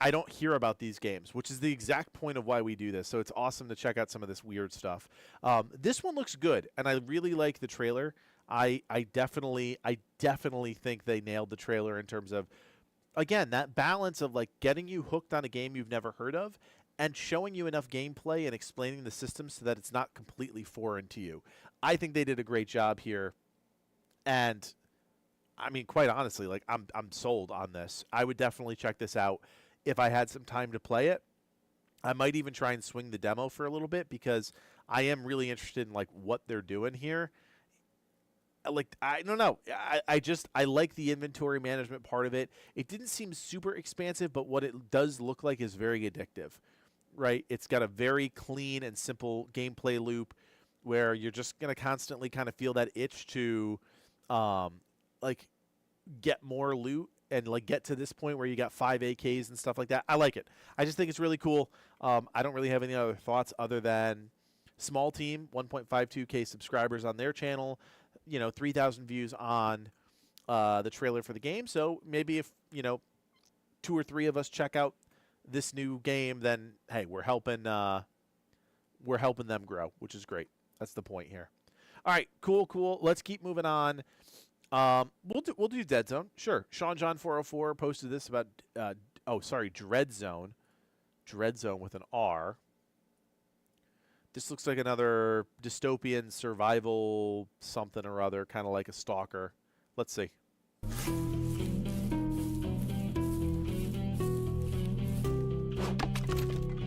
Speaker 2: I don't hear about these games, which is the exact point of why we do this. So it's awesome to check out some of this weird stuff. This one looks good, and I really like the trailer. I definitely think they nailed the trailer in terms of again, that balance of like getting you hooked on a game you've never heard of and showing you enough gameplay and explaining the system so that it's not completely foreign to you. I think they did a great job here. And I mean, quite honestly, like I'm sold on this. I would definitely check this out if I had some time to play it. I might even try and swing the demo for a little bit because I am really interested in like what they're doing here. Like, I don't know. I like the inventory management part of it. It didn't seem super expansive, but what it does look like is very addictive, right? It's got a very clean and simple gameplay loop where you're just going to constantly kind of feel that itch to, like, get more loot and like get to this point where you got 5 AKs and stuff like that. I like it. I just think it's really cool. I don't really have any other thoughts other than small team, 1.52K subscribers on their channel, 3,000 views on the trailer for the game. So maybe if, 2 or 3 of us check out this new game, then hey, we're helping them grow, which is great. That's the point here. All right, cool. Let's keep moving on. We'll do Dead Zone. Sure. Sean John 404 posted this about Dread Zone. Dread Zone with an R. This looks like another dystopian survival something or other, kind of like a Stalker. Let's see.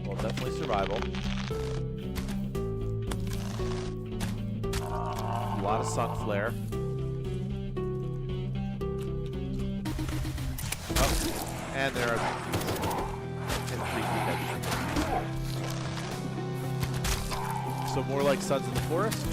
Speaker 2: Well, definitely survival. A lot of sun flare. Oh, and there are so more like Sons of the Forest.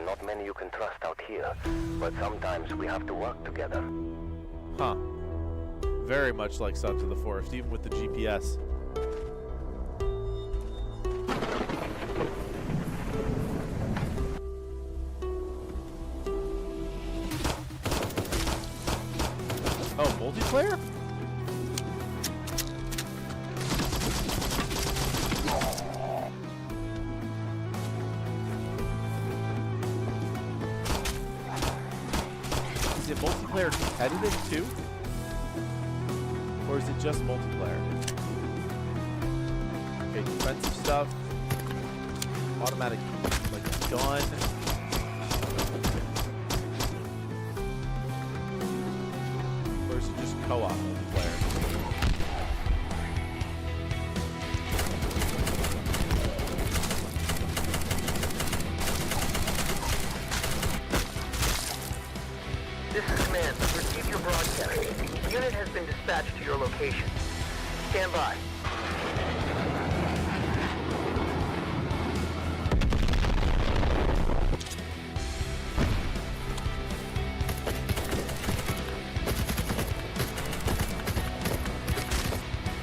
Speaker 18: Not many you can trust out here, but sometimes we have to work together.
Speaker 2: Huh. Very much like Sons of the Forest, even with the GPS. Oh, multiplayer? Is it multiplayer competitive too? Or is it just multiplayer? Okay, defensive stuff. Automatic, like, gun. Or is it just co-op multiplayer?
Speaker 19: This is Command. Receive your broadcast. Unit has been dispatched to your location. Stand by.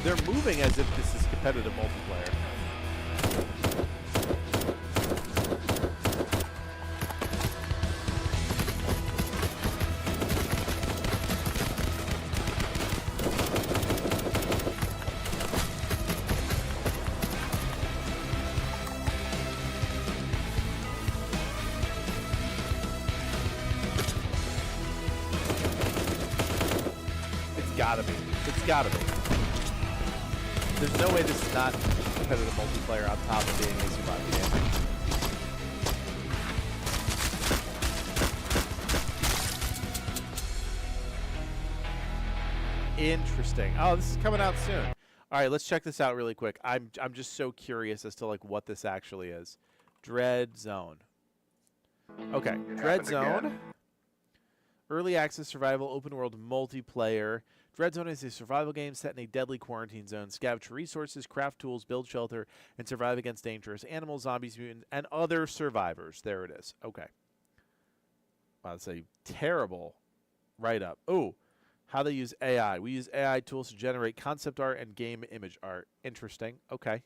Speaker 2: They're moving as if this is competitive multiplayer. It's gotta be. There's no way this is not competitive multiplayer on top of being a survival game. Interesting. Oh, this is coming out soon. All right, let's check this out really quick. I'm just so curious as to like what this actually is. Dread Zone. Okay, Dread Zone. Early access survival open world multiplayer. Dread Zone is a survival game set in a deadly quarantine zone. Scavenge resources, craft tools, build shelter, and survive against dangerous animals, zombies, mutants, and other survivors. There it is. Okay. Wow, that's a terrible write-up. Oh, how they use AI. We use AI tools to generate concept art and game image art. Interesting. Okay.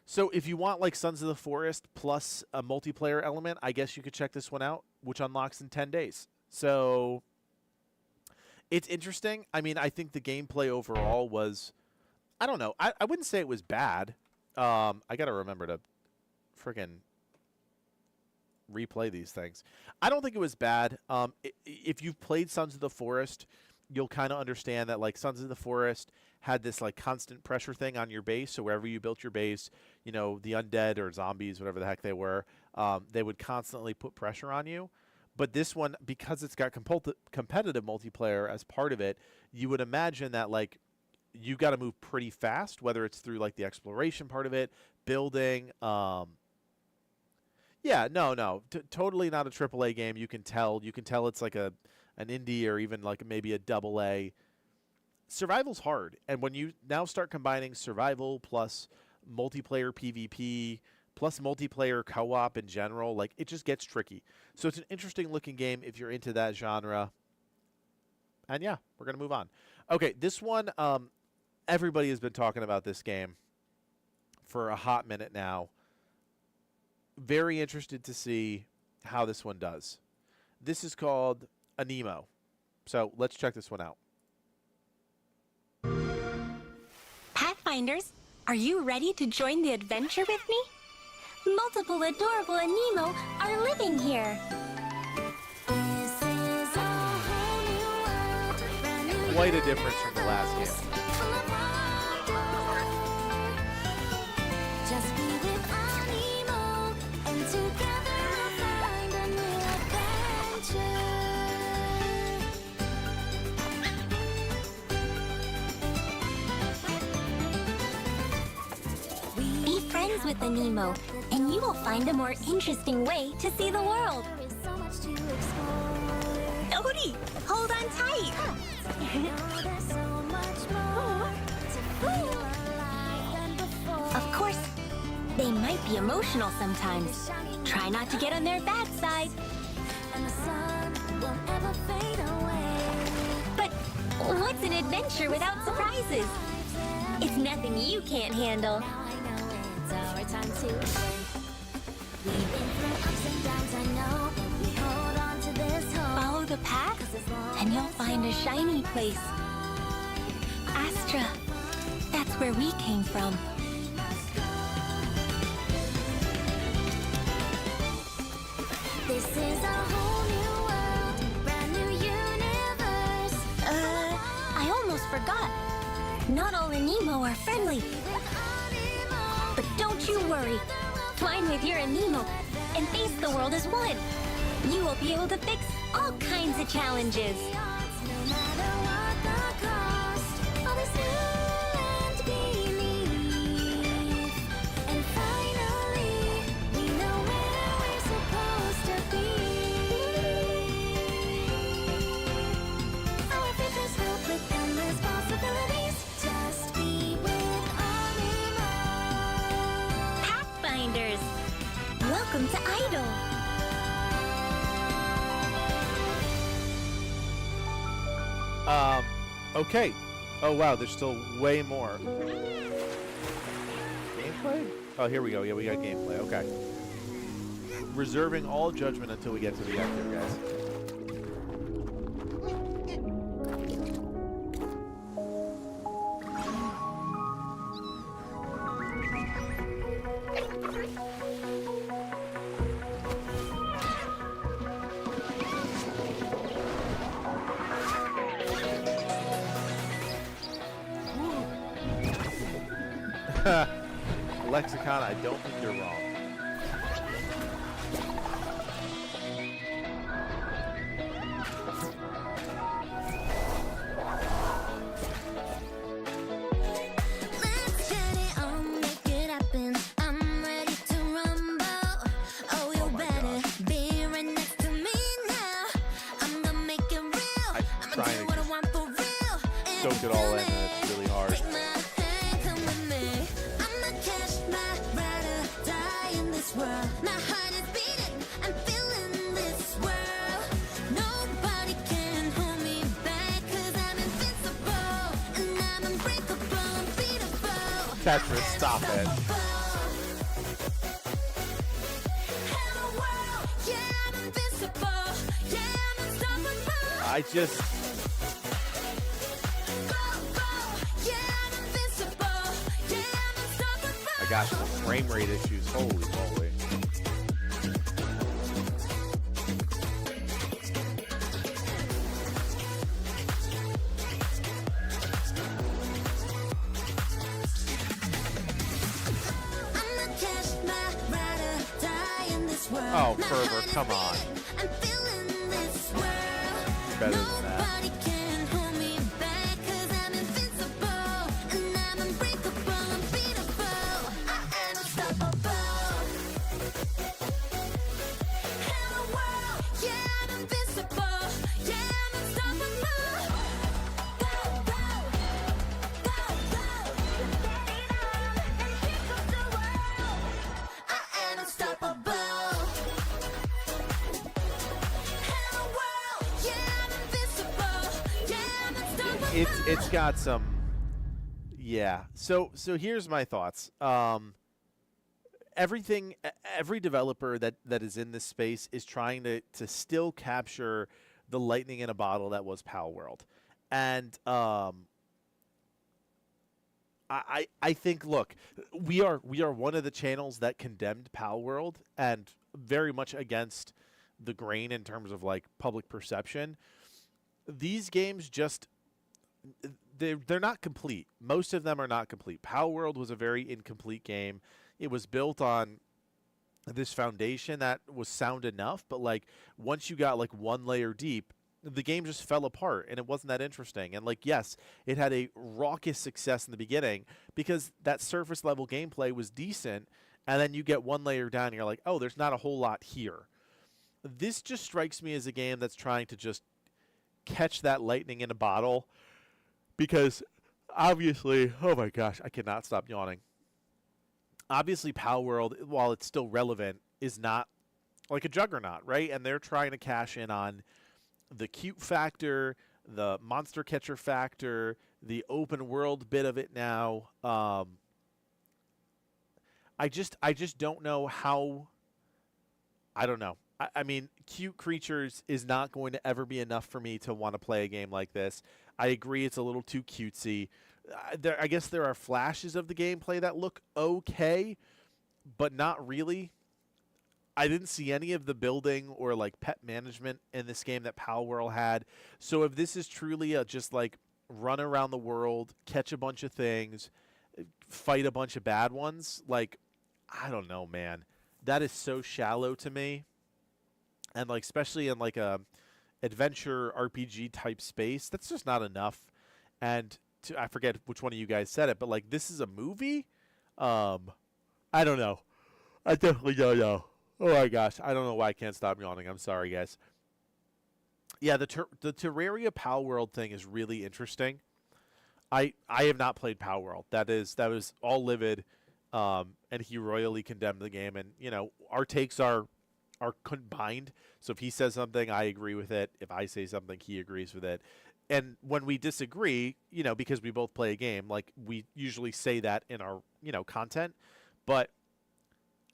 Speaker 2: So if you want like Sons of the Forest plus a multiplayer element, I guess you could check this one out, which unlocks in 10 days. So it's interesting. I mean, I think the gameplay overall was, I don't know. I wouldn't say it was bad. I got to remember to friggin' replay these things. I don't think it was bad. If you've played Sons of the Forest, you'll kind of understand that like Sons of the Forest had this like constant pressure thing on your base. So wherever you built your base, you know, the undead or zombies, whatever the heck they were, they would constantly put pressure on you. But this one, because it's got competitive multiplayer as part of it, you would imagine that like you got to move pretty fast, whether it's through like the exploration part of it, building. Yeah, no, totally not a AAA game. You can tell it's like an indie or even like maybe a AA. Survival's hard, and when you now start combining survival plus multiplayer PvP plus multiplayer co-op in general, like it just gets tricky. So it's an interesting looking game if you're into that genre. And yeah, we're gonna move on. Okay, this one, everybody has been talking about this game for a hot minute now. Very interested to see how this one does. This is called Anemo. So let's check this one out.
Speaker 20: Pathfinders, are you ready to join the adventure with me? Multiple adorable Anemo are living here.
Speaker 2: Quite a difference from the last game.
Speaker 8: Just be with Anemo, and together we'll find a new adventure.
Speaker 20: Be friends with Anemo, and you will find a more interesting way to see the world. Odie, hold on tight. Of course, they might be emotional sometimes. Try not to get on their bad side. But what's an adventure without surprises? It's nothing you can't handle. Follow the path, and you'll find a shiny place. Astra, that's where we came from.
Speaker 8: This is a whole new world, brand new universe.
Speaker 20: I almost forgot. Not all Anemo are friendly. But don't you worry. Twine with your Anemo and face the world as one. You will be able to fix all kinds of challenges.
Speaker 8: No matter what the cost, all this new land beneath. And finally, we know where we're supposed to be. Our future's filled with endless possibilities. Just be with Anemo.
Speaker 20: Pathfinders, welcome to Idle.
Speaker 2: Okay. Oh, wow, there's still way more. Gameplay? Oh, here we go. Yeah, we got gameplay. Okay. Reserving all judgment until we get to the end here, guys. Lexicon, I don't think you're wrong.
Speaker 8: Let's get it on, make it happen. I'm ready to rumble. Oh, you better be right next to me now. I'm gonna make it real. I'm gonna do what I want for real.
Speaker 2: Soak it all in, and it's really hard.
Speaker 8: Take my hand, come with me. I'ma catch my ride or die in this world. My heart is beating, I'm feeling this world. Nobody can hold me back, 'cause I'm invincible. And I'm unbreakable, unbeatable.
Speaker 2: Tetris, stop it. I just. My gosh, the frame rate issues. Holy moly. Oh, Fervor, come on. Better than that. It's got some, yeah. So here's my thoughts. Every developer that is in this space is trying to still capture the lightning in a bottle that was Palworld, and I think, look, we are one of the channels that condemned Palworld and very much against the grain in terms of like public perception. These games just. They're not complete. Most of them are not complete. Palworld was a very incomplete game. It was built on this foundation that was sound enough, but like once you got like one layer deep, the game just fell apart and it wasn't that interesting. And like, yes, it had a raucous success in the beginning because that surface level gameplay was decent, and then you get one layer down and you're like, oh, there's not a whole lot here. This just strikes me as a game that's trying to just catch that lightning in a bottle. Because obviously, oh my gosh, I cannot stop yawning. Obviously, Palworld, while it's still relevant, is not like a juggernaut, right? And they're trying to cash in on the cute factor, the monster catcher factor, the open world bit of it now. I just don't know how. I don't know. I mean, cute creatures is not going to ever be enough for me to want to play a game like this. I agree it's a little too cutesy. I guess there are flashes of the gameplay that look okay, but not really. I didn't see any of the building or like pet management in this game that Palworld had. So if this is truly a just like run around the world, catch a bunch of things, fight a bunch of bad ones, like, I don't know, man. That is so shallow to me. And like, especially in like a adventure RPG type space, that's just not enough. And I forget which one of you guys said it, but like, this is a movie. I don't know. I definitely don't know. Oh my gosh, I don't know why I can't stop yawning. I'm sorry, guys. Yeah, the Terraria Palworld thing is really interesting. I have not played Palworld. That was all Livid, and he royally condemned the game. And you know, our takes are combined. So if he says something, I agree with it. If I say something, he agrees with it. And when we disagree, you know, because we both play a game, like we usually say that in our, you know, content. But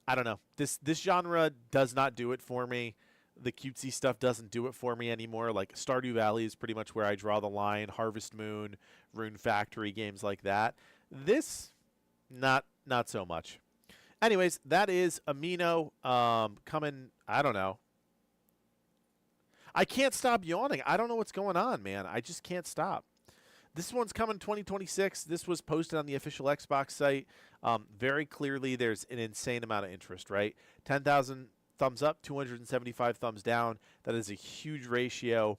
Speaker 2: I don't know. This genre does not do it for me. The cutesy stuff doesn't do it for me anymore. Like Stardew Valley is pretty much where I draw the line. Harvest Moon, Rune Factory, games like that. This, not so much. Anyways, that is Amino coming, I don't know. I can't stop yawning. I don't know what's going on, man. I just can't stop. This one's coming 2026. This was posted on the official Xbox site. Very clearly, there's an insane amount of interest, right? 10,000 thumbs up, 275 thumbs down. That is a huge ratio.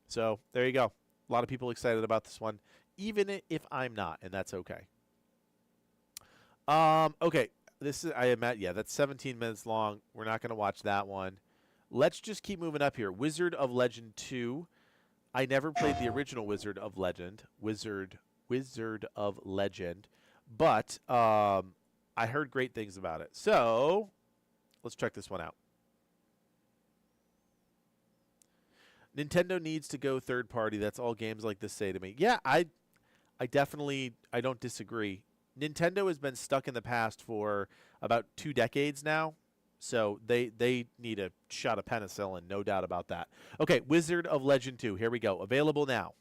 Speaker 2: So there you go. A lot of people excited about this one, even if I'm not, and that's okay. Okay. This is, I am at, yeah, that's 17 minutes long. We're not going to watch that one. Let's just keep moving up here. Wizard of Legend 2. I never played the original Wizard of Legend. Wizard of Legend. But I heard great things about it. So let's check this one out. Nintendo needs to go third party. That's all games like this say to me. Yeah, I definitely, I don't disagree. Nintendo has been stuck in the past for about 2 decades now. So they need a shot of penicillin, no doubt about that. Okay, Wizard of Legend 2. Here we go. Available now.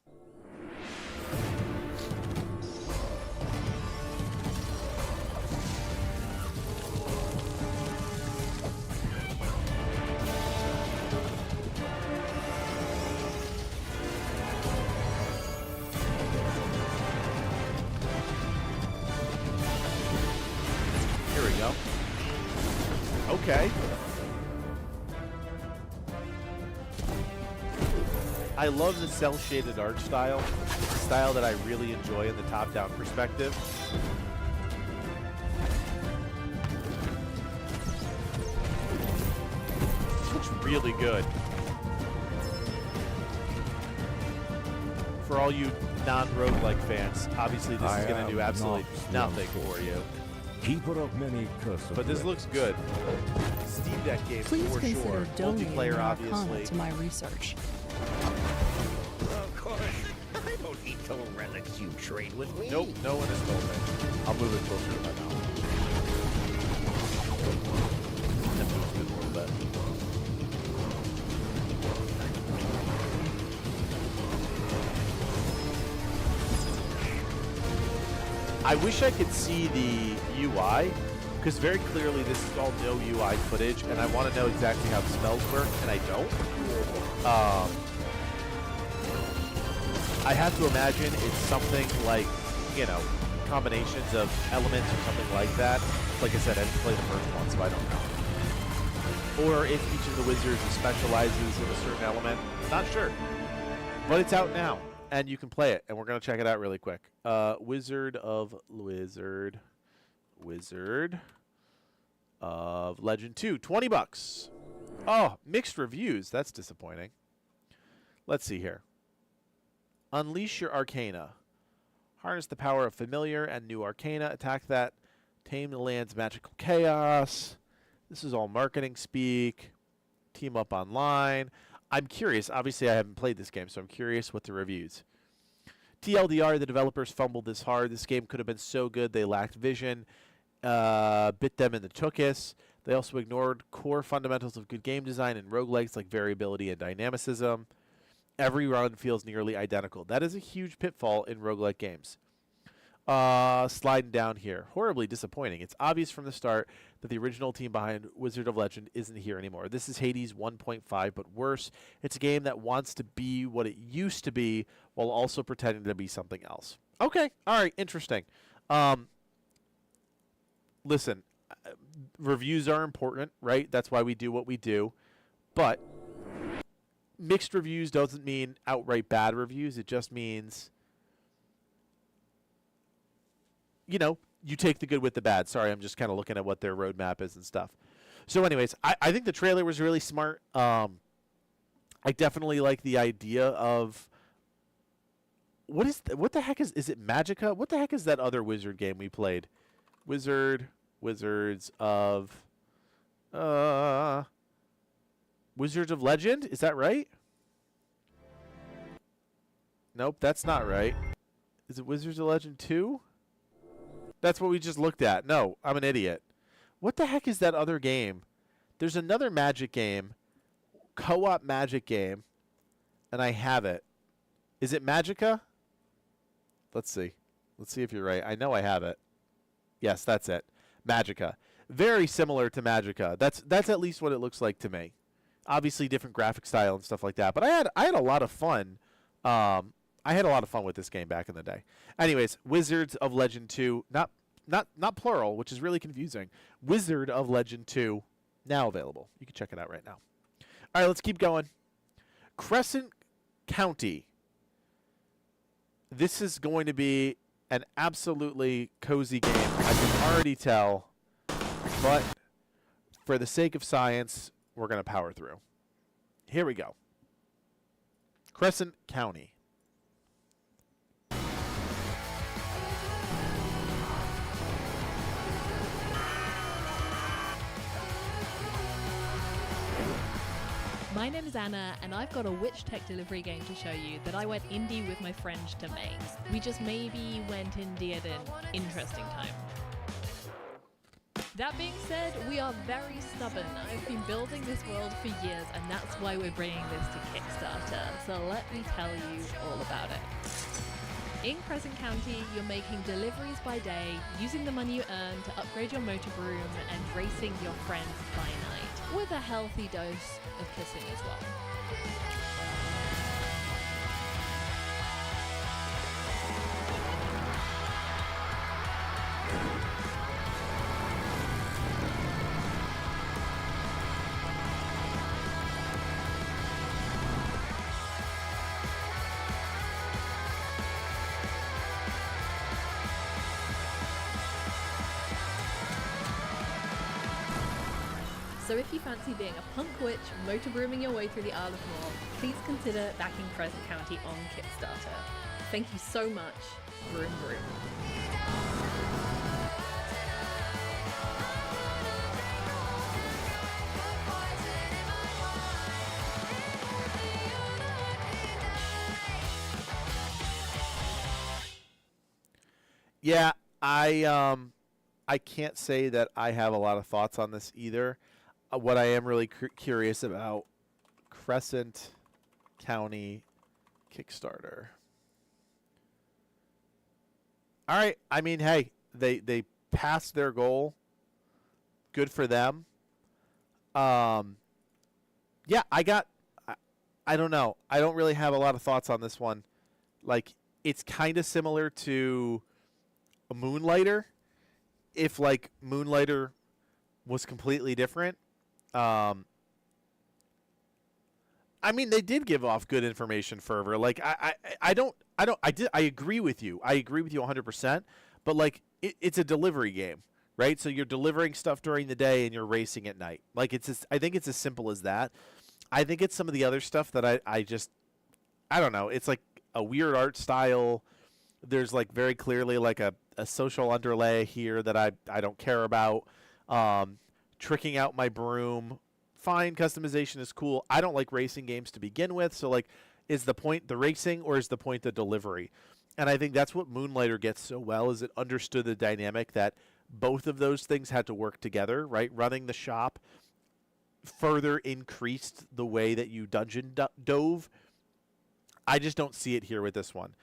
Speaker 2: Here we go. Okay. I love the cel-shaded art style. It's a style that I really enjoy in the top-down perspective. Looks really good. For all you non-roguelike fans, obviously this is going to do absolutely nothing for you.
Speaker 21: Keeper of many curses.
Speaker 2: But this looks good. Steam Deck game
Speaker 22: Please
Speaker 2: for
Speaker 22: consider
Speaker 2: sure.
Speaker 22: donating
Speaker 2: Multiplayer,
Speaker 22: an
Speaker 2: obviously.
Speaker 22: arcana to my research.
Speaker 21: Of course. I don't eat the relics you trade with me.
Speaker 2: Nope, no one has told me. I'll move it closer to my mouth. And move it a little bit. I wish I could see the UI, because very clearly this is all no UI footage, and I want to know exactly how the spells work, and I don't. I have to imagine it's something like, you know, combinations of elements or something like that. Like I said, I didn't play the first one, so I don't know. Or if each of the wizards specializes in a certain element. Not sure. But it's out now, and you can play it, and we're going to check it out really quick. Wizard of Legend 2, $20. Oh, mixed reviews. That's disappointing. Let's see here. Unleash your arcana. Harness the power of familiar and new arcana. Attack that. Tame the land's magical chaos. This is all marketing speak. Team up online. I'm curious. Obviously, I haven't played this game, so I'm curious what the reviews. TLDR, the developers fumbled this hard. This game could have been so good. They lacked vision. Bit them in the tuchus. They also ignored core fundamentals of good game design and roguelikes like variability and dynamicism. Every run feels nearly identical. That is a huge pitfall in roguelike games. Sliding down here. Horribly disappointing. It's obvious from the start that the original team behind Wizard of Legend isn't here anymore. This is Hades 1.5, but worse. It's a game that wants to be what it used to be while also pretending to be something else. Okay. All right. Interesting. Listen, reviews are important, right? That's why we do what we do. But mixed reviews doesn't mean outright bad reviews. It just means, you know, you take the good with the bad. Sorry, I'm just kind of looking at what their roadmap is and stuff. So anyways, I think the trailer was really smart. I definitely like the idea of what the heck is it Magicka? What the heck is that other wizard game we played? Wizards of Legend? Is that right? Nope, that's not right. Is it Wizards of Legend 2? That's what we just looked at. No, I'm an idiot. What the heck is that other game? There's another Magic game, co-op Magic game, and I have it. Is it Magicka? Let's see. Let's see if you're right. I know I have it. Yes, that's it. Magicka. Very similar to Magicka. That's at least what it looks like to me. Obviously different graphic style and stuff like that. But I had a lot of fun. I had a lot of fun with this game back in the day. Anyways, Wizards of Legend 2, not plural, which is really confusing. Wizard of Legend 2, now available. You can check it out right now. All right, let's keep going. Crescent County. This is going to be an absolutely cozy game. I can already tell. But for the sake of science, we're going to power through. Here we go. Crescent County.
Speaker 23: My name is Anna, and I've got a witch tech delivery game to show you that I went indie with my friend to make. We just maybe went indie at an interesting time. That being said, we are very stubborn. I've been building this world for years, and that's why we're bringing this to Kickstarter. So let me tell you all about it. In Crescent County, you're making deliveries by day, using the money you earn to upgrade your motor broom, and racing your friends by night, with a healthy dose of kissing as well. So if you fancy being a punk witch, motor brooming your way through the Isle of Moor, please consider backing Crescent County on Kickstarter. Thank you so much. Broom Broom.
Speaker 2: Yeah, I can't say that I have a lot of thoughts on this either. What I am really curious about, Crescent County Kickstarter. All right, I mean, hey, they passed their goal. Good for them. Yeah, I don't know. I don't really have a lot of thoughts on this one. Like, it's kind of similar to a Moonlighter, if like Moonlighter was completely different. I mean, they did give off good information, Fervor. Like, I agree with you. I agree with you 100%. But like, it's a delivery game, right? So you're delivering stuff during the day and you're racing at night. Like, I think it's as simple as that. I think it's some of the other stuff that I don't know. It's like a weird art style. There's like very clearly like a social underlay here that I don't care about. Tricking out my broom, fine. Customization is cool. I don't like racing games to begin with. So like, is the point the racing or is the point the delivery? And I think that's what Moonlighter gets so well, is it understood the dynamic that both of those things had to work together, right? Running the shop further increased the way that you dungeon dove. I just don't see it here with this one.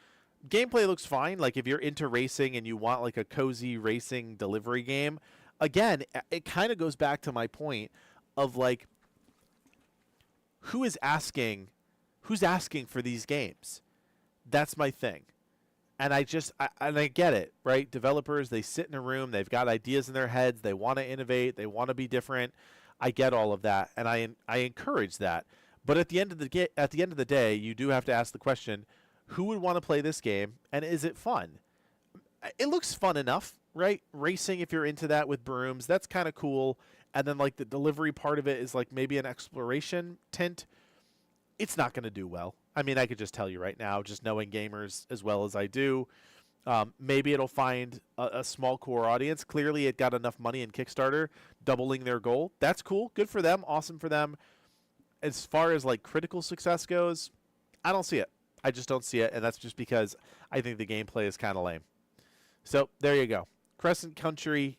Speaker 2: Gameplay looks fine. Like, if you're into racing and you want like a cozy racing delivery game, again, it kind of goes back to my point of like, who's asking for these games? That's my thing. And I get it, right? Developers, they sit in a room, they've got ideas in their heads, they want to innovate, they want to be different. I get all of that, and I encourage that. But at the end of the day, you do have to ask the question, who would want to play this game, and is it fun? It looks fun enough, right? Racing, if you're into that with brooms, that's kind of cool. And then like the delivery part of it is like maybe an exploration tint. It's not going to do well. I mean, I could just tell you right now, just knowing gamers as well as I do, maybe it'll find a small core audience. Clearly, it got enough money in Kickstarter, doubling their goal. That's cool. Good for them. Awesome for them. As far as like critical success goes, I don't see it. I just don't see it, and that's just because I think the gameplay is kind of lame. So there you go. Crescent County.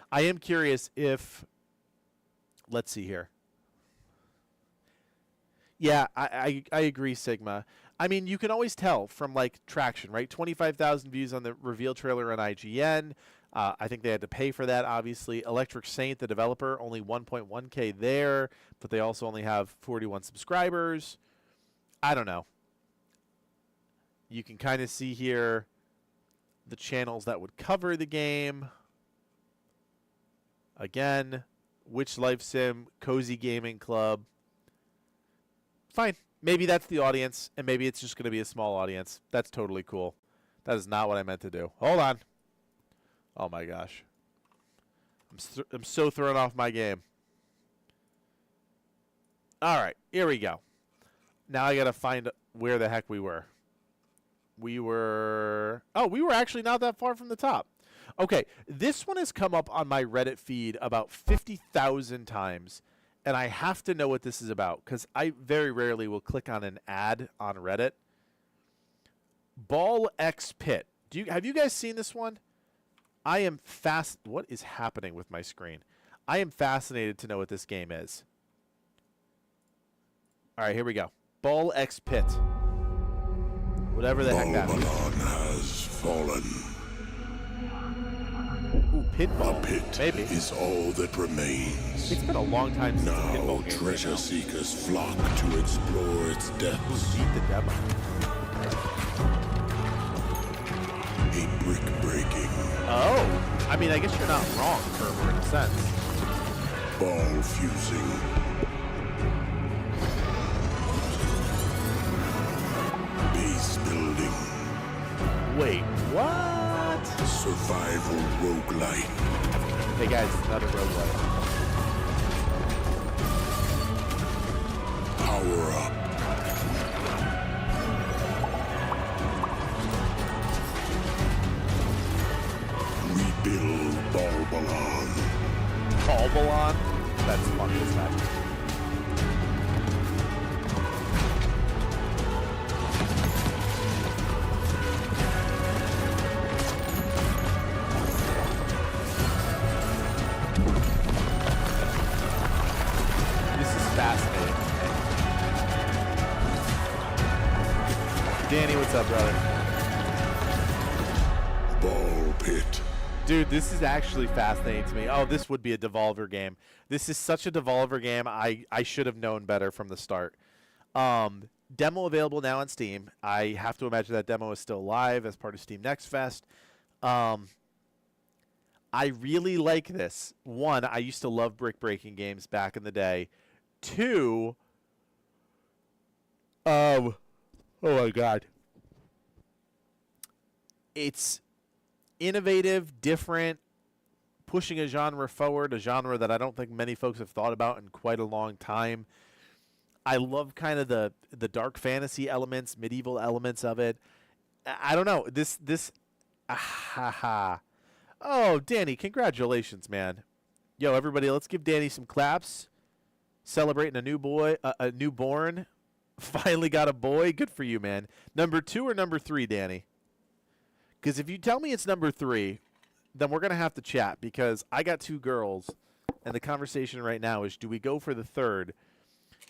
Speaker 2: I am curious if, let's see here. Yeah, I agree, Sigma. I mean, you can always tell from like traction, right? 25,000 views on the reveal trailer on IGN. I think they had to pay for that, obviously. Electric Saint, the developer, only 1.1K there, but they also only have 41 subscribers. I don't know. You can kind of see here the channels that would cover the game. Again, Witch Life Sim, Cozy Gaming Club. Fine. Maybe that's the audience, and maybe it's just going to be a small audience. That's totally cool. That is not what I meant to do. Hold on. Oh, my gosh. I'm so thrown off my game. All right. Here we go. Now I got to find where the heck we were. We were actually not that far from the top. Okay, this one has come up on my Reddit feed about 50,000 times, and I have to know what this is about because I very rarely will click on an ad on Reddit. Ball X Pit. Have you guys seen this one? I am What is happening with my screen? I am fascinated to know what this game is. All right, here we go. Ball X Pit. Whatever the heck that means.
Speaker 1: Balbalon has fallen.
Speaker 2: Ooh, pinball.
Speaker 1: The pit
Speaker 2: Maybe.
Speaker 1: is all that remains.
Speaker 2: It's been a long time since a
Speaker 1: Now
Speaker 2: pinball game.
Speaker 1: treasure seekers flock to explore its depths.
Speaker 2: Beat the demo.
Speaker 1: A brick breaking.
Speaker 2: Oh, I mean, I guess you're not wrong, Kerber, in a sense.
Speaker 1: Ball fusing. Base building.
Speaker 2: Wait, what?
Speaker 1: Survival roguelite.
Speaker 2: Hey guys, it's another roguelite.
Speaker 1: Power up. Rebuild Balbalon.
Speaker 2: Balbalon? That's funny as heck. Fascinating. Danny, what's up, brother?
Speaker 1: Ball pit.
Speaker 2: Dude, this is actually fascinating to me. Oh, this would be a Devolver game. This is such a Devolver game. I should have known better from the start. Demo available now on Steam. I have to imagine that demo is still live as part of Steam Next Fest. I really like this. One, I used to love brick breaking games back in the day. Two, oh my God. It's innovative, different, pushing a genre forward, a genre that I don't think many folks have thought about in quite a long time. I love kind of the dark fantasy elements, medieval elements of it. I don't know. Oh, Danny, congratulations, man. Yo, everybody, let's give Danny some claps. Celebrating a newborn. Finally got a boy. Good for you, man. Number 2 or number 3, Danny? Because if you tell me it's number 3, then we're going to have to chat because I got 2 girls, and the conversation right now is, do we go for the 3rd?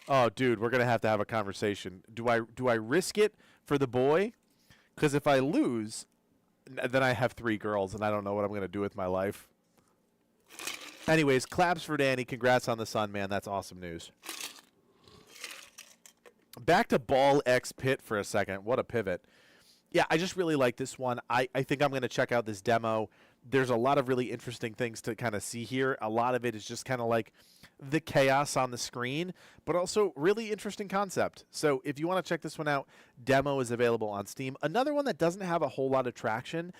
Speaker 2: Oh, dude, we're going to have a conversation. Do I risk it for the boy? Because if I lose, then I have 3 girls, and I don't know what I'm going to do with my life. Anyways, claps for Danny. Congrats on the son, man. That's awesome news. Back to Ball X Pit for a second. What a pivot. Yeah, I just really like this one. I think I'm going to check out this demo. There's a lot of really interesting things to kind of see here. A lot of it is just kind of like the chaos on the screen, but also really interesting concept. So if you want to check this one out, demo is available on Steam. Another one that doesn't have a whole lot of traction,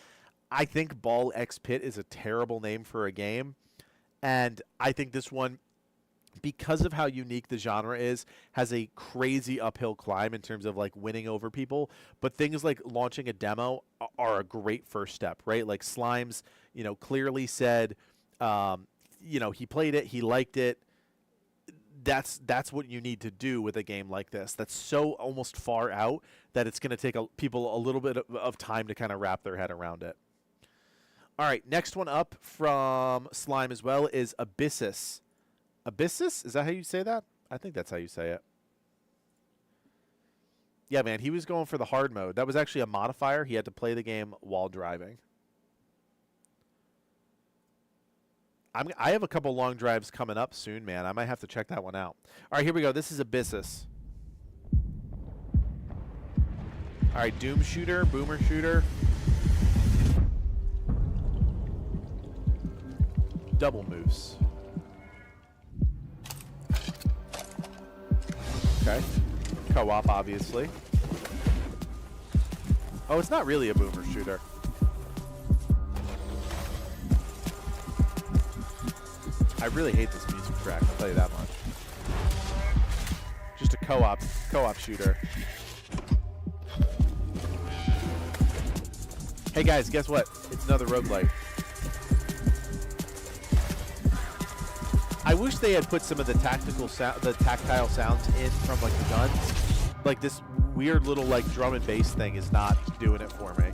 Speaker 2: I think Ball X Pit is a terrible name for a game. And I think this one, because of how unique the genre is, has a crazy uphill climb in terms of like winning over people. But things like launching a demo are a great first step, right? Like Slimes, clearly said, he played it, he liked it. That's what you need to do with a game like this. That's so almost far out that it's going to take people a little bit of time to kind of wrap their head around it. All right, next one up from Slime as well is Abyssus. Abyssus? Is that how you say that? I think that's how you say it. Yeah, man, he was going for the hard mode. That was actually a modifier. He had to play the game while driving. I have a couple long drives coming up soon, man. I might have to check that one out. All right, here we go. This is Abyssus. All right, Doom Shooter, Boomer Shooter. Double moose. Okay. Co-op, obviously. Oh, it's not really a boomer shooter. I really hate this music track, I'll tell you that much. Just a co-op shooter. Hey guys, guess what? It's another roguelite. I wish they had put some of the tactile sounds in from like the guns. Like this weird little like drum and bass thing is not doing it for me.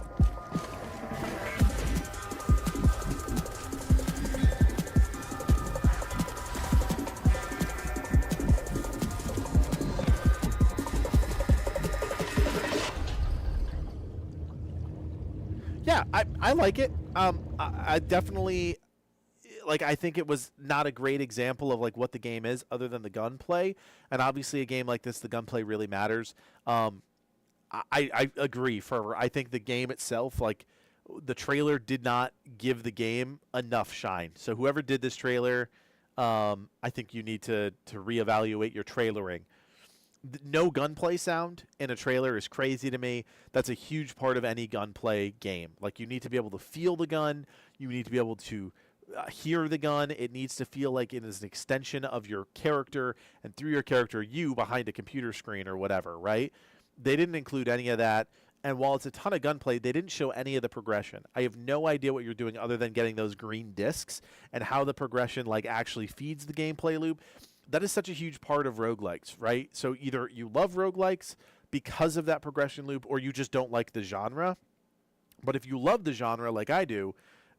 Speaker 2: I like it. I definitely like. I think it was not a great example of like what the game is, other than the gunplay. And obviously, a game like this, the gunplay really matters. I agree. I think the game itself, like the trailer, did not give the game enough shine. So whoever did this trailer, I think you need to reevaluate your trailering. No gunplay sound in a trailer is crazy to me. That's a huge part of any gunplay game. Like, you need to be able to feel the gun. You need to be able to hear the gun. It needs to feel like it is an extension of your character, and through your character, you behind a computer screen or whatever, right? They didn't include any of that. And while it's a ton of gunplay, they didn't show any of the progression. I have no idea what you're doing other than getting those green discs, and how the progression like actually feeds the gameplay loop. That is such a huge part of roguelikes, right? So either you love roguelikes because of that progression loop, or you just don't like the genre. But if you love the genre like I do,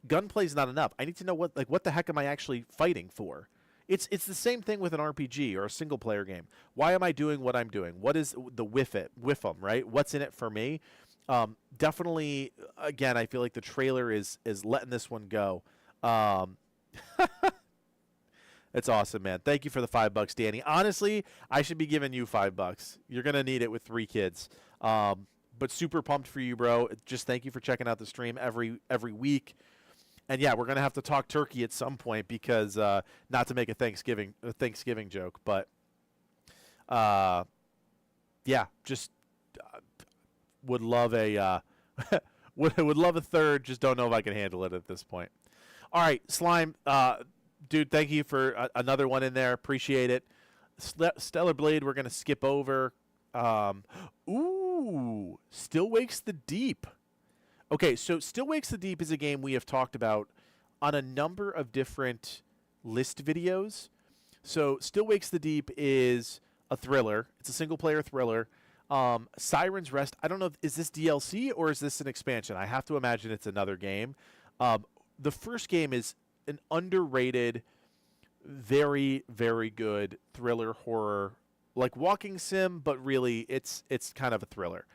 Speaker 2: gunplay is not enough. I need to know what the heck am I actually fighting for? It's the same thing with an RPG or a single player game. Why am I doing what I'm doing? What is the whiffum, right? What's in it for me? Definitely, again, I feel like the trailer is letting this one go. It's awesome, man. Thank you for the $5, Danny. Honestly, I should be giving you $5. You're gonna need it with 3 kids. But super pumped for you, bro. Just thank you for checking out the stream every week. And yeah, we're gonna have to talk turkey at some point, because not to make a Thanksgiving joke, but yeah, just would love a would love a third. Just don't know if I can handle it at this point. All right, Slime, dude, thank you for another one in there. Appreciate it. Stellar Blade, we're gonna skip over. Ooh, Still Wakes the Deep. Okay, so Still Wakes the Deep is a game we have talked about on a number of different list videos. So Still Wakes the Deep is a thriller. It's a single-player thriller. Siren's Rest, I don't know, is this DLC or is this an expansion? I have to imagine it's another game. The first game is an underrated, very, very good thriller horror, like walking sim, but really it's kind of a thriller.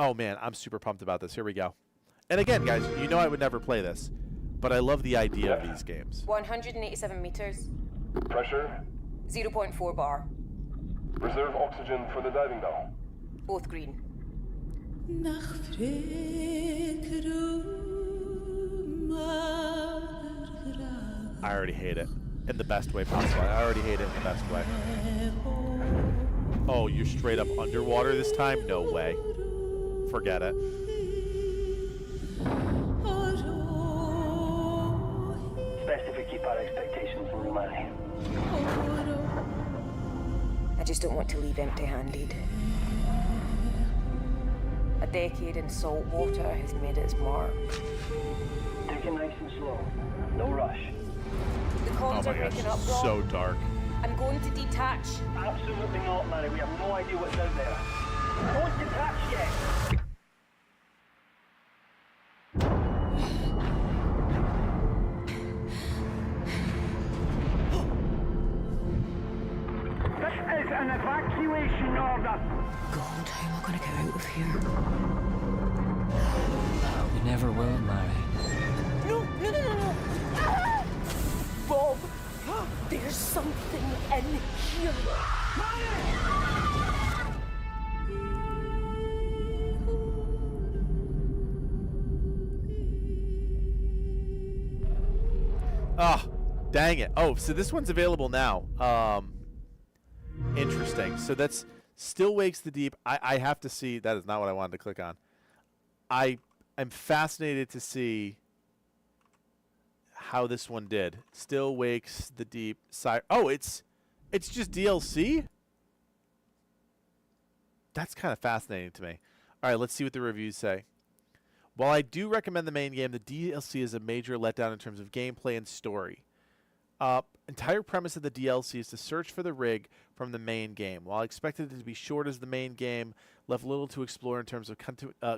Speaker 2: Oh, man, I'm super pumped about this. Here we go. And again, guys, you know I would never play this, but I love the idea of these games.
Speaker 3: 187 meters.
Speaker 4: Pressure?
Speaker 3: 0.4 bar.
Speaker 4: Reserve oxygen for the diving bell.
Speaker 3: Both green.
Speaker 2: I already hate it in the best way possible. I already hate it in the best way. Oh, you're straight up underwater this time? No way. Forget it.
Speaker 3: It's best if we keep our expectations low, Manny. I just don't want to leave empty-handed. A decade in salt water has made its mark.
Speaker 19: Take it nice and slow. No rush.
Speaker 3: The comms are breaking up, Rob.
Speaker 2: So dark.
Speaker 3: I'm going to detach.
Speaker 19: Absolutely not, Manny. We have no idea what's out there. Don't detach yet. This is an evacuation order.
Speaker 3: God, how am I going to get out of here?
Speaker 22: We never will, Mary.
Speaker 3: No! Ah! Bob, there's something in here.
Speaker 2: Ah, dang it. Oh, so this one's available now. Interesting. So that's Still Wakes the Deep. I have to see. That is not what I wanted to click on. I'm fascinated to see how this one did. Still Wakes the Deep. Oh, it's just DLC? That's kind of fascinating to me. All right, let's see what the reviews say. While I do recommend the main game, the DLC is a major letdown in terms of gameplay and story. Entire premise of the DLC is to search for the rig from the main game. While I expected it to be short as the main game, left little to explore in terms of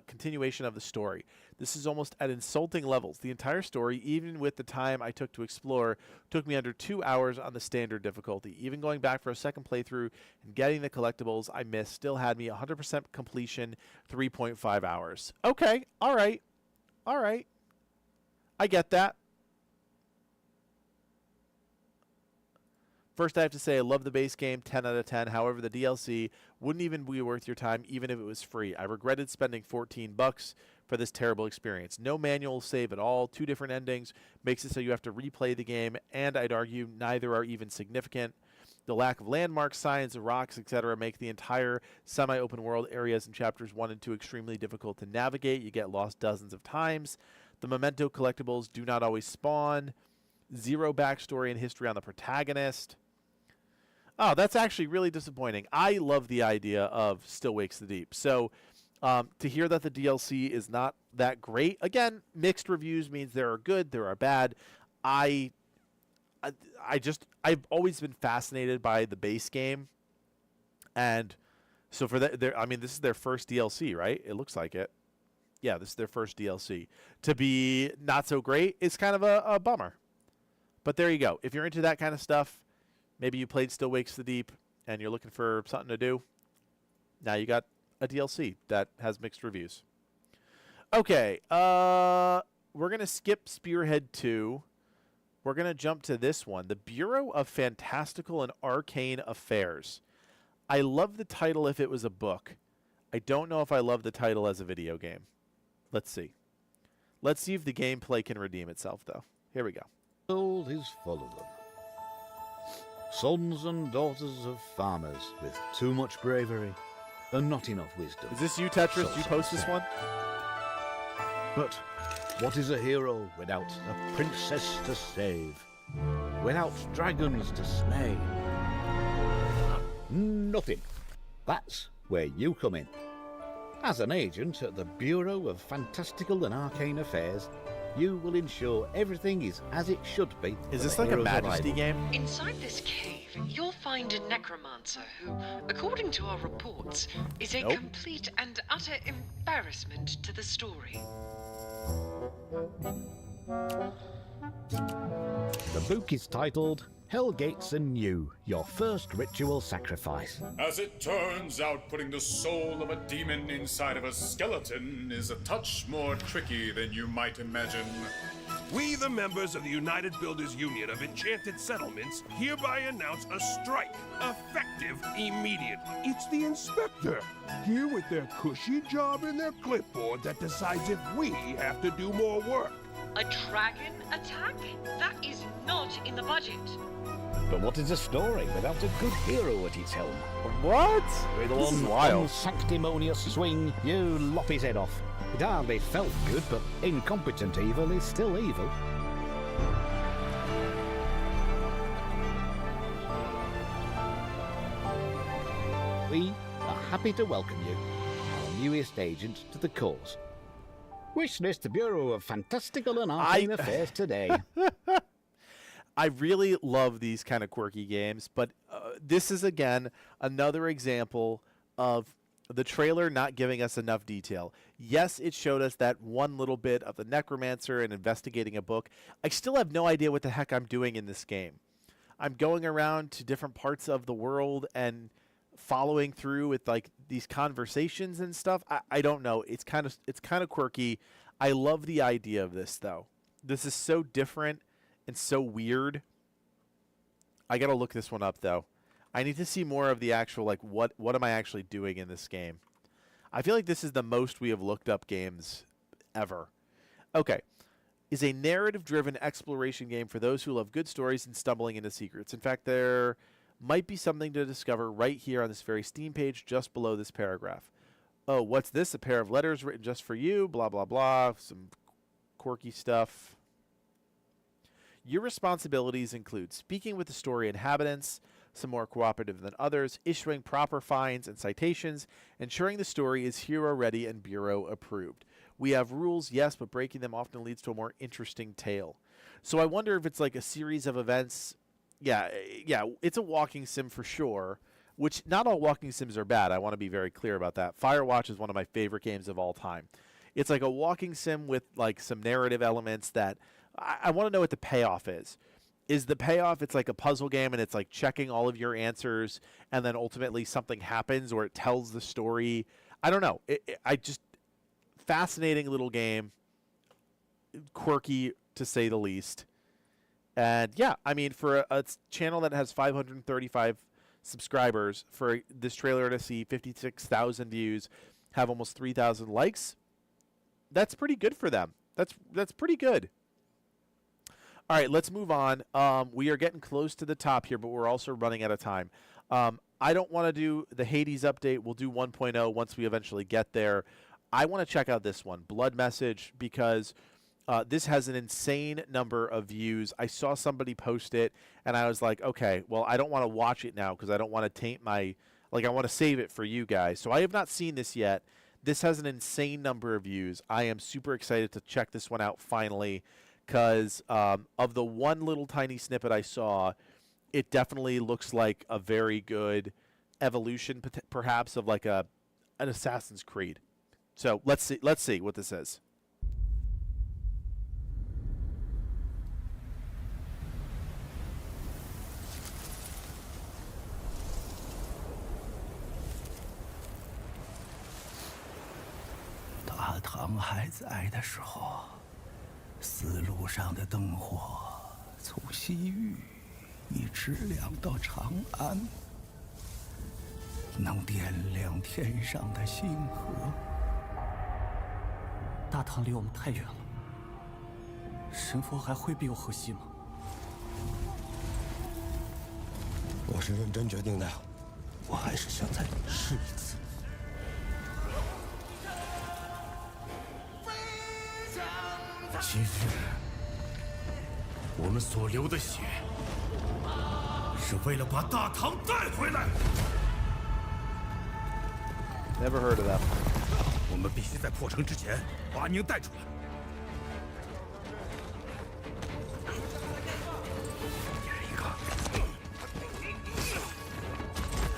Speaker 2: continuation of the story. This is almost at insulting levels. The entire story, even with the time I took to explore, took me under 2 hours on the standard difficulty. Even going back for a second playthrough and getting the collectibles I missed still had me 100% completion, 3.5 hours. Okay, all right. All right. I get that. First, I have to say I love the base game, 10 out of 10. However, the DLC wouldn't even be worth your time even if it was free. I regretted spending $14 for this terrible experience. No manual save at all, 2 different endings, makes it so you have to replay the game, and I'd argue neither are even significant. The lack of landmarks, signs, rocks, etc. make the entire semi-open world areas in chapters 1 and 2 extremely difficult to navigate. You get lost dozens of times. The memento collectibles do not always spawn. 0 backstory and history on the protagonist. Oh, that's actually really disappointing. I love the idea of Still Wakes the Deep. So to hear that the DLC is not that great, again, mixed reviews means there are good, there are bad. I've always been fascinated by the base game. And so for that, I mean, this is their first DLC, right? It looks like it. Yeah, this is their first DLC. To be not so great is kind of a bummer. But there you go. If you're into that kind of stuff, maybe you played Still Wakes the Deep and you're looking for something to do, now you got a DLC that has mixed reviews. Okay, we're going to skip Spearhead 2. We're going to jump to this one, the Bureau of Fantastical and Arcane Affairs. I love the title if it was a book. I don't know if I love the title as a video game. Let's see. Let's see if the gameplay can redeem itself, though. Here we go.
Speaker 6: The world is full of them. Sons and daughters of farmers with too much bravery and not enough wisdom.
Speaker 2: Is this you, Tetris? Did you post this one?
Speaker 6: But what is a hero without a princess to save? Without dragons to slay? Nothing. That's where you come in. As an agent at the Bureau of Fantastical and Arcane Affairs, you will ensure everything is as it should be.
Speaker 2: Is this like a Majesty game?
Speaker 7: Inside this cave, you'll find a necromancer who, according to our reports, is a complete and utter embarrassment to the story.
Speaker 6: The book is titled Hellgates Anew, Your First Ritual Sacrifice.
Speaker 9: As it turns out, putting the soul of a demon inside of a skeleton is a touch more tricky than you might imagine.
Speaker 24: We, the members of the United Builders Union of Enchanted Settlements, hereby announce a strike, effective immediately.
Speaker 25: It's the inspector, here with their cushy job and their clipboard that decides if we have to do more work.
Speaker 7: A dragon attack? That is not in the budget.
Speaker 6: But what is a story without a good hero at its helm?
Speaker 2: What?
Speaker 6: With
Speaker 2: This is
Speaker 6: one
Speaker 2: wild.
Speaker 6: unsanctimonious swing, you lop his head off. It hardly felt good, but incompetent evil is still evil. We are happy to welcome you, our newest agent to the cause. Wish list the Bureau of Fantastical and Arcane Affairs today.
Speaker 2: I really love these kind of quirky games, but this is, again, another example of the trailer not giving us enough detail. Yes, it showed us that one little bit of the necromancer and investigating a book. I still have no idea what the heck I'm doing in this game. I'm going around to different parts of the world and following through with like these conversations and stuff. I don't know. It's kind of quirky. I love the idea of this, though. This is so different and so weird. I gotta look this one up, though. I need to see more of the actual, like, what am I actually doing in this game? I feel like this is the most we have looked up games ever. Okay. Is a narrative-driven exploration game for those who love good stories and stumbling into secrets. In fact, there might be something to discover right here on this very Steam page just below this paragraph. Oh, what's this? A pair of letters written just for you, blah, blah, blah. Some quirky stuff. Your responsibilities include speaking with the story inhabitants, some more cooperative than others, issuing proper fines and citations, ensuring the story is hero-ready and Bureau approved. We have rules, yes, but breaking them often leads to a more interesting tale. So I wonder if it's like a series of events. Yeah, it's a walking sim for sure, which not all walking sims are bad. I want to be very clear about that. Firewatch is one of my favorite games of all time. It's like a walking sim with like some narrative elements that I want to know what the payoff is. Is the payoff it's like a puzzle game and it's like checking all of your answers and then ultimately something happens or it tells the story? I don't know. I just fascinating little game. quirky to say the least. And yeah, I mean, for a channel that has 535 subscribers, for this trailer to see 56,000 views, have almost 3,000 likes, that's pretty good for them. That's pretty good. All right, let's move on. We are getting close to the top here, but we're also running out of time. I don't want to do the Hades update. We'll do 1.0 once we eventually get there. I want to check out this one, Blood Message, because this has an insane number of views. I saw somebody post it, and I was like, okay, well, I don't want to watch it now because I don't want to taint my, like, I want to save it for you guys. So I have not seen this yet. This has an insane number of views. I am super excited to check this one out finally because of the one little tiny snippet I saw, it definitely looks like a very good evolution, perhaps, of like an Assassin's Creed. So let's see what this is.
Speaker 5: 大唐还在的时候，丝路上的灯火从西域一直亮到长安，能点亮天上的星河。
Speaker 10: 大唐离我们太远了，神佛还会庇佑河西吗？
Speaker 5: 我是认真决定的，我还是想再试一次。今日我们所流的血，是为了把大唐带回来。
Speaker 2: Never heard of them.
Speaker 5: 我们必须在破城之前把安宁带出来。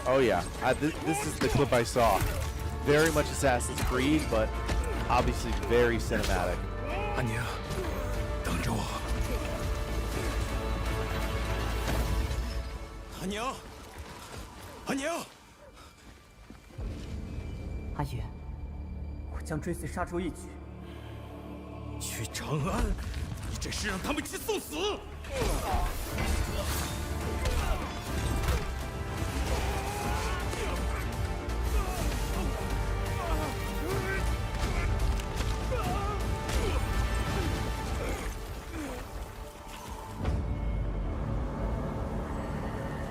Speaker 2: Oh yeah, this is the clip I saw. Very much Assassin's Creed, but obviously very cinematic.
Speaker 5: 安宁，等着我。安宁，安宁，
Speaker 10: 阿爷，我将追随沙洲一举。
Speaker 5: 去长安，你这是让他们去送死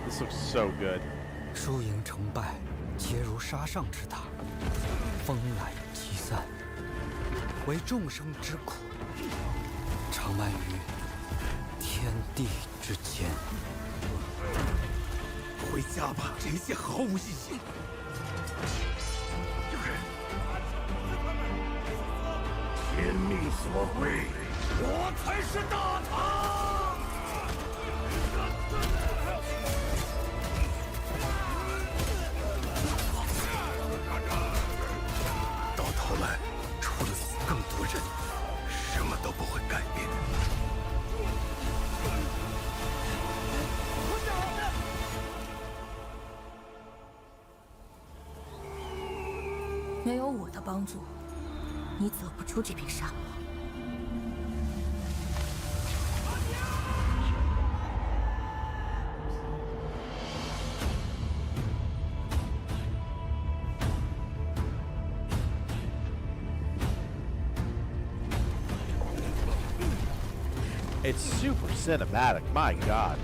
Speaker 5: ！This
Speaker 2: looks so good.
Speaker 10: 输赢成败，皆如沙上之塔，风来即散，为众生之苦，长漫于天地之间。
Speaker 5: 回家吧，这一切毫无意义。有人，天命所归，我才是大唐。到头来，除了死更多人，什么都不会改变。
Speaker 20: 没有我的帮助，你走不出这片沙漠。
Speaker 2: It's super cinematic, my god.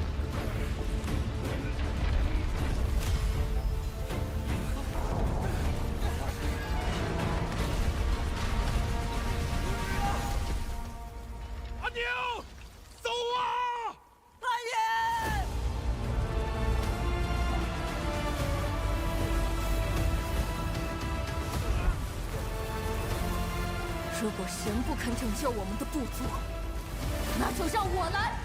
Speaker 20: 如果神不肯拯救我们的部族，那就让我来。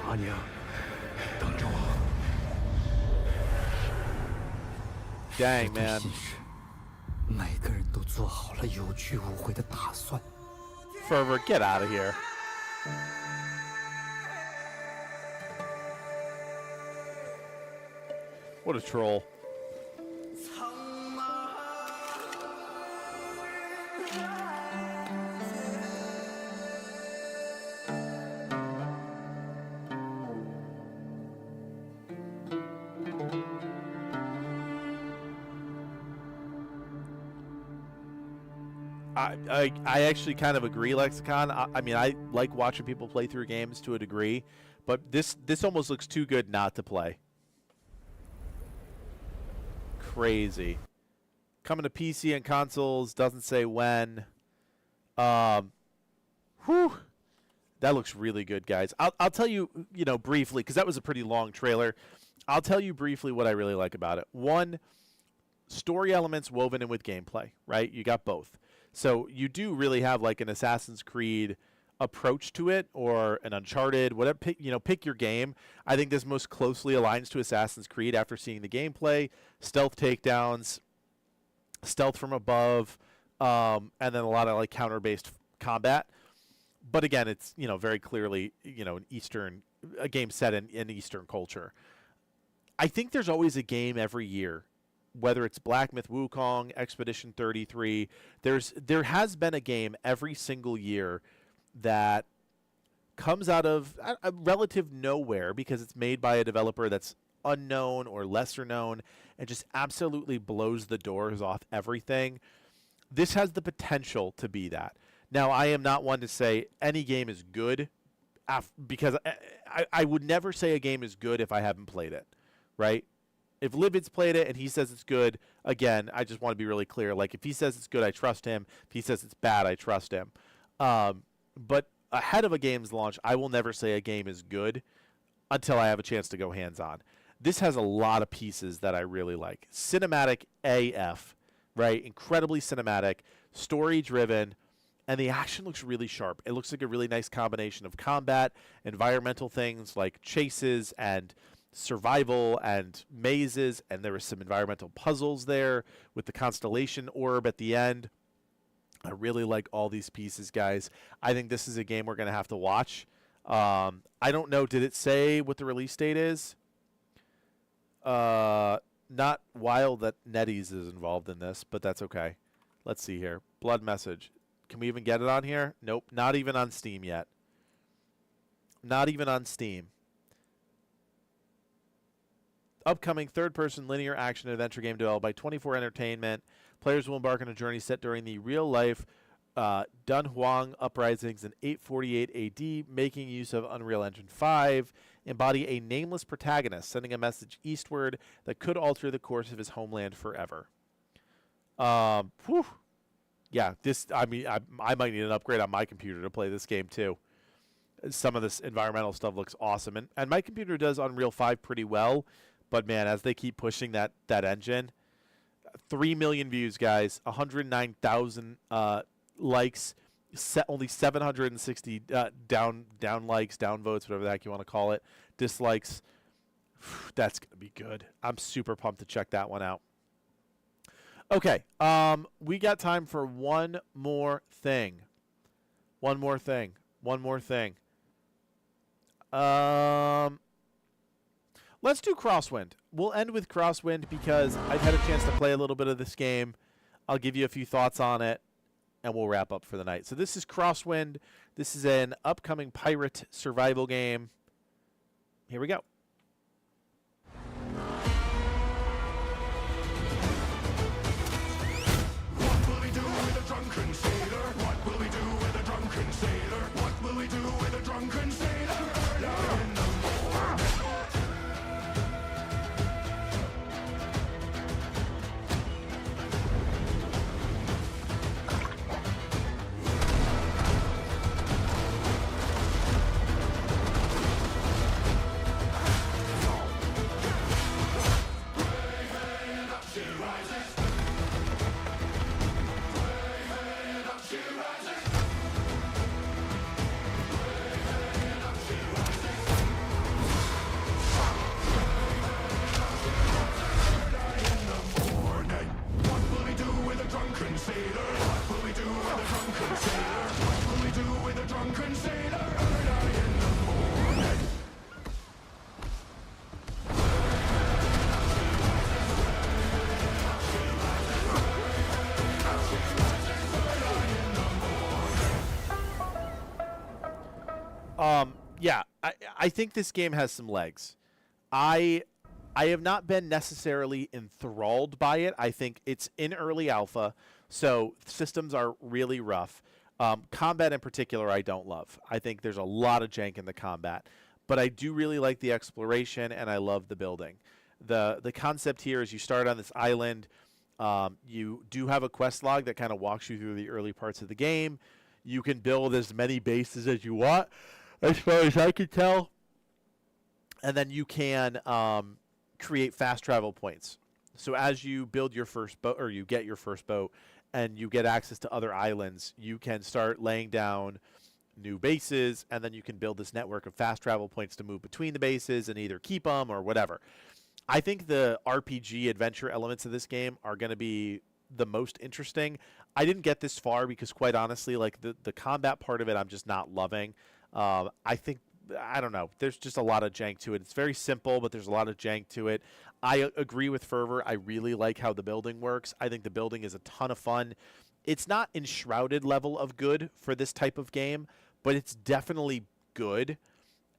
Speaker 5: 阿娘，等着我。
Speaker 2: Dang, man.
Speaker 10: 每个人都做好了有去无回的打算。
Speaker 2: Fervor, get out of here. What a troll. I actually kind of agree, Lexicon. I mean, I like watching people play through games to a degree, but this almost looks too good not to play. Crazy. Coming to PC and consoles, doesn't say when. Whew. That looks really good, guys. I'll tell you, briefly, because that was a pretty long trailer. I'll tell you briefly what I really like about it. One, story elements woven in with gameplay, right? You got both. So you do really have like an Assassin's Creed approach to it, or an Uncharted, whatever. Pick your game. I think this most closely aligns to Assassin's Creed after seeing the gameplay, stealth takedowns, stealth from above, and then a lot of like counter-based combat. But again, it's very clearly a game set in Eastern culture. I think there's always a game every year, whether it's Black Myth Wukong, Expedition 33. There has been a game every single year that comes out of a relative nowhere because it's made by a developer that's unknown or lesser known and just absolutely blows the doors off everything. This has the potential to be that. Now, I am not one to say any game is good because I would never say a game is good if I haven't played it, right? If Livid's played it and he says it's good, again, I just want to be really clear. Like, if he says it's good, I trust him. If he says it's bad, I trust him. But ahead of a game's launch, I will never say a game is good until I have a chance to go hands-on. This has a lot of pieces that I really like. Cinematic AF, right? Incredibly cinematic, story-driven, and the action looks really sharp. It looks like a really nice combination of combat, environmental things like chases and survival and mazes, and there were some environmental puzzles there with the constellation orb at the end. I really like all these pieces, guys. I think this is a game we're going to have to watch. I don't know. Did it say what the release date is? Not wild that NetEase is involved in this, but that's okay. Let's see here. Blood Message. Can we even get it on here? Nope. Not even on Steam yet. Not even on Steam. Upcoming third-person linear action adventure game developed by 24 Entertainment. Players will embark on a journey set during the real-life Dunhuang uprisings in 848 AD, making use of Unreal Engine 5. Embody a nameless protagonist, sending a message eastward that could alter the course of his homeland forever. Whew. Yeah, I might need an upgrade on my computer to play this game too. Some of this environmental stuff looks awesome, and my computer does Unreal 5 pretty well. But man, as they keep pushing that engine, 3 million views, guys, 109,000 likes, only 760 down likes, down votes, whatever the heck you want to call it, dislikes. That's gonna be good. I'm super pumped to check that one out. Okay, we got time for one more thing. Let's do Crosswind. We'll end with Crosswind because I've had a chance to play a little bit of this game. I'll give you a few thoughts on it, and we'll wrap up for the night. So this is Crosswind. This is an upcoming pirate survival game. Here we go.
Speaker 24: What will we do with a drunken sailor? What will we do with a drunken sailor? What will we do with a drunken sailor? Early in the morning.
Speaker 2: Yeah, I think this game has some legs. I have not been necessarily enthralled by it. I think it's in early alpha, so systems are really rough. Combat in particular, I don't love. I think there's a lot of jank in the combat, but I do really like the exploration, and I love the building. The concept here is you start on this island. You do have a quest log that kind of walks you through the early parts of the game. You can build as many bases as you want, as far as I can tell. And then you can create fast travel points. So as you build your first boat, or you get your first boat, and you get access to other islands, you can start laying down new bases, and then you can build this network of fast travel points to move between the bases and either keep them or whatever. I think the RPG adventure elements of this game are going to be the most interesting. I didn't get this far because, quite honestly, like the combat part of it, I'm just not loving. I don't know. There's just a lot of jank to it. It's very simple, but there's a lot of jank to it. I agree with Fervor. I really like how the building works. I think the building is a ton of fun. It's not enshrouded level of good for this type of game, but it's definitely good.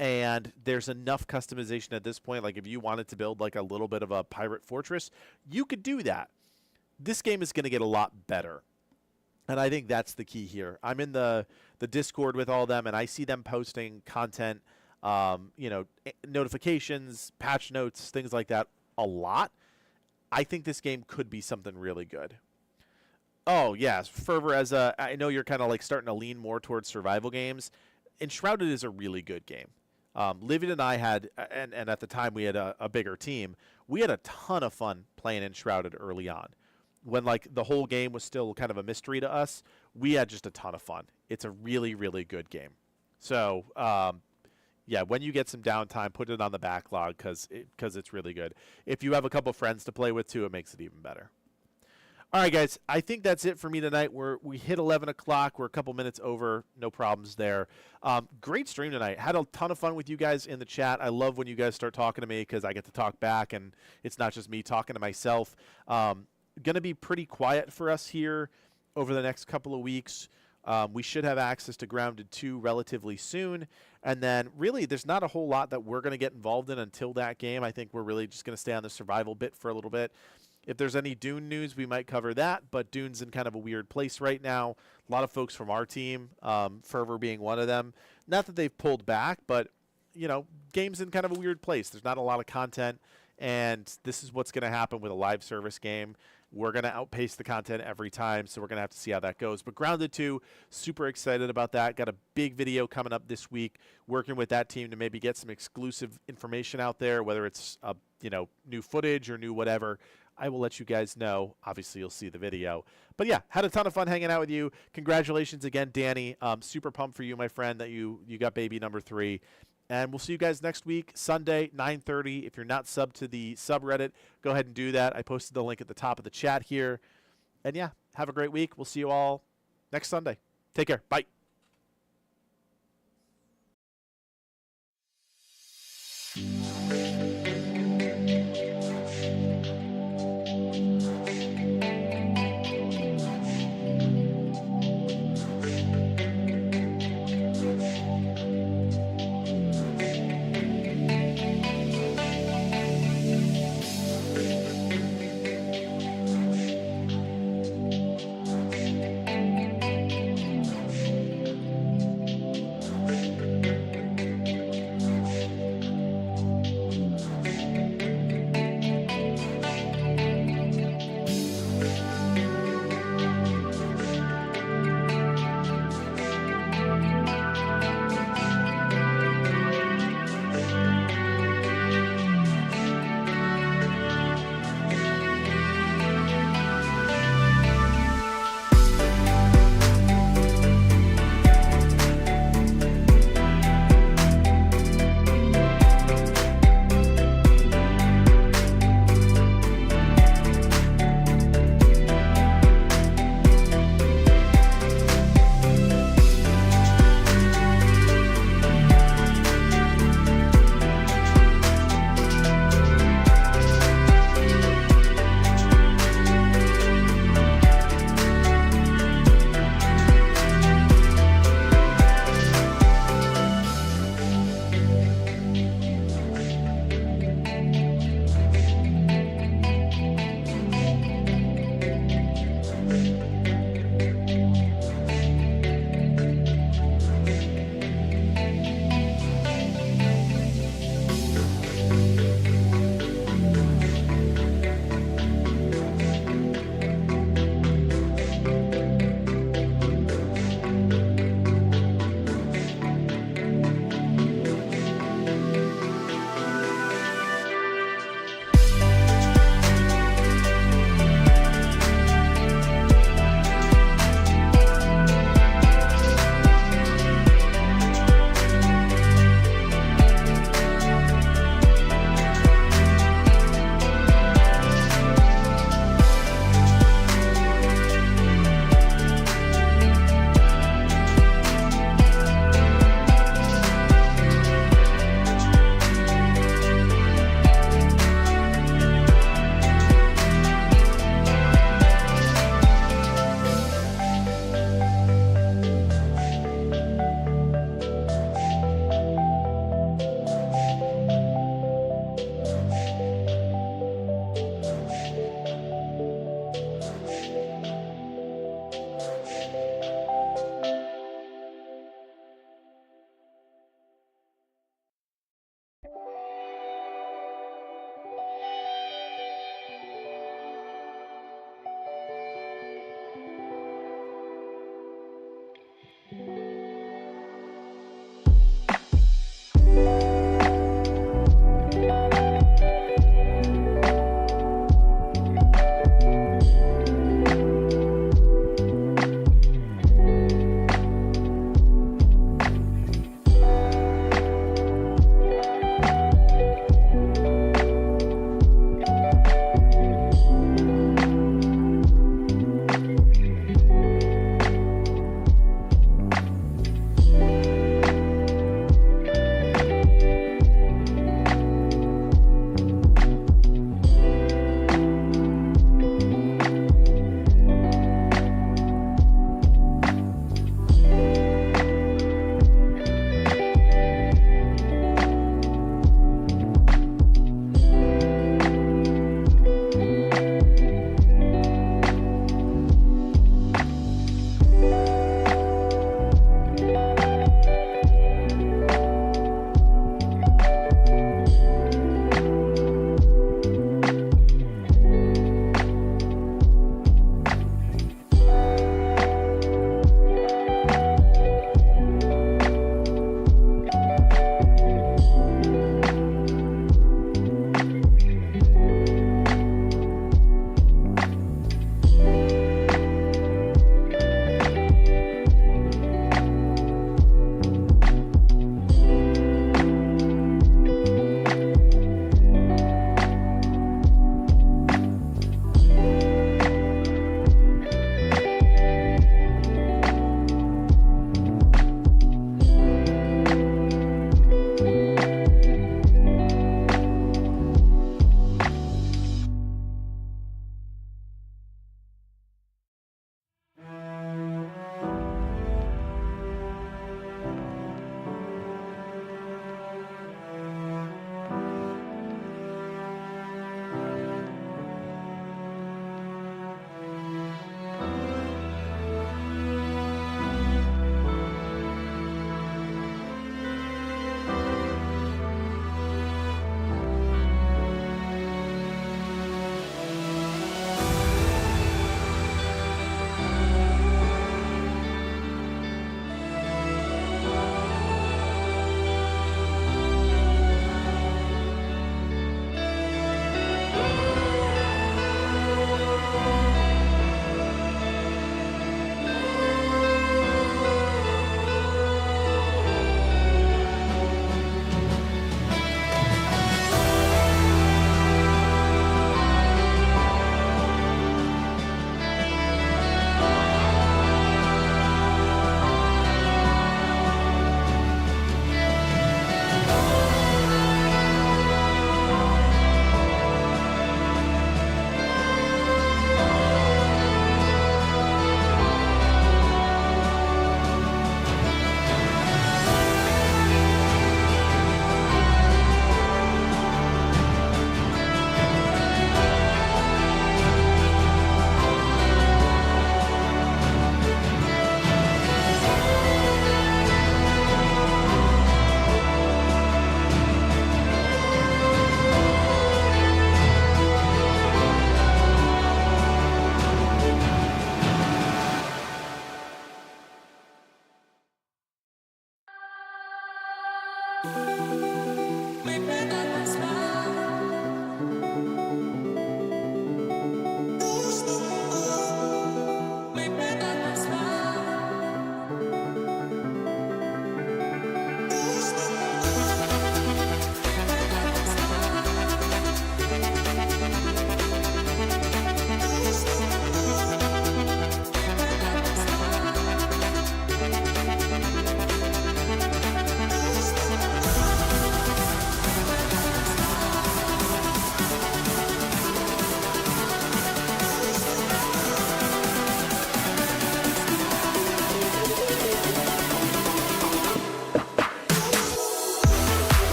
Speaker 2: And there's enough customization at this point. Like if you wanted to build like a little bit of a pirate fortress, you could do that. This game is going to get a lot better. And I think that's the key here. I'm in the Discord with all of them, and I see them posting content, notifications, patch notes, things like that a lot. I think this game could be something really good. Oh, yes. Fervor, I know you're kind of like starting to lean more towards survival games. Enshrouded is a really good game. Livian and I had, and at the time we had a bigger team, we had a ton of fun playing Enshrouded early on. When like the whole game was still kind of a mystery to us, we had just a ton of fun. It's a really, really good game. So, yeah, when you get some downtime, put it on the backlog because it's really good. If you have a couple friends to play with too, it makes it even better. All right, guys, I think that's it for me tonight. We hit 11 o'clock. We're a couple minutes over. No problems there. Great stream tonight. Had a ton of fun with you guys in the chat. I love when you guys start talking to me because I get to talk back, and it's not just me talking to myself. Going to be pretty quiet for us here over the next couple of weeks. We should have access to Grounded 2 relatively soon. And then really there's not a whole lot that we're going to get involved in until that game. I think we're really just going to stay on the survival bit for a little bit. If there's any Dune news, we might cover that, but Dune's in kind of a weird place right now. A lot of folks from our team, Fervor being one of them. Not that they've pulled back, but, game's in kind of a weird place. There's not a lot of content, and this is what's going to happen with a live service game. We're going to outpace the content every time, so we're going to have to see how that goes. But Grounded 2, super excited about that. Got a big video coming up this week, working with that team to maybe get some exclusive information out there, whether it's new footage or new whatever. I will let you guys know. Obviously, you'll see the video. But yeah, had a ton of fun hanging out with you. Congratulations again, Danny. Super pumped for you, my friend, that you got baby number 3. And we'll see you guys next week, Sunday, 9:30. If you're not subbed to the subreddit, go ahead and do that. I posted the link at the top of the chat here. And yeah, have a great week. We'll see you all next Sunday. Take care. Bye.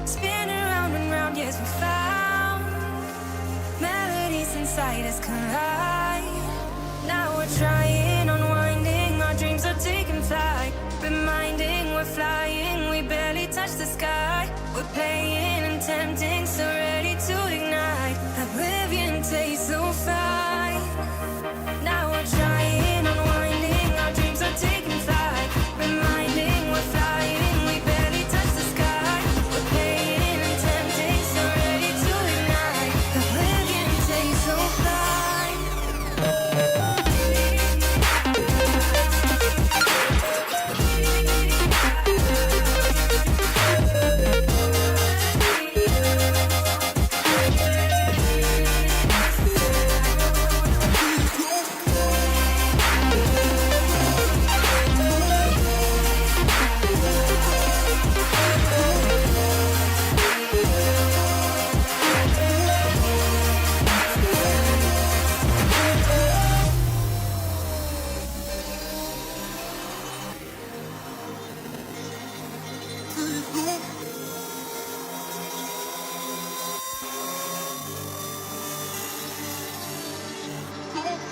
Speaker 8: Spin around and round, yes, we found melodies inside us collide. Now we're trying, unwinding, our dreams are taking flight. Reminding we're flying, we barely touch the sky. We're playing and tempting, so ready to ignite. Oblivion tastes so fine. Now we're trying, unwinding, our dreams are taking flight. Reminding we're flying, we barely touch the sky. We're playing and tempting, so ready to ignite. Oblivion tastes so fine.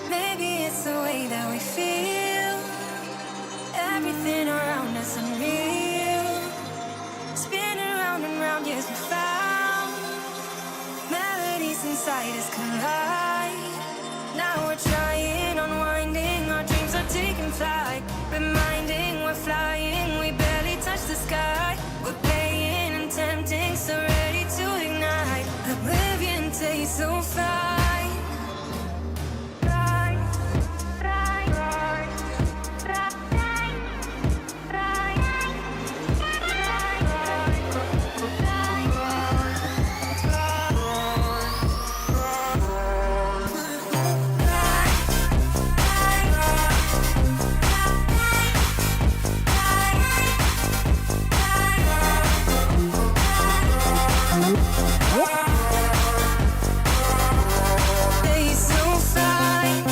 Speaker 8: Maybe it's the way that we feel. Everything around us unreal. Spin around and round, yes, we found melodies inside us collide. Now we're trying, unwinding, our dreams are taking flight. Reminding we're flying, we barely touch the sky. We're playing and tempting, so ready to ignite. Oblivion tastes so fine. Tastes so fine.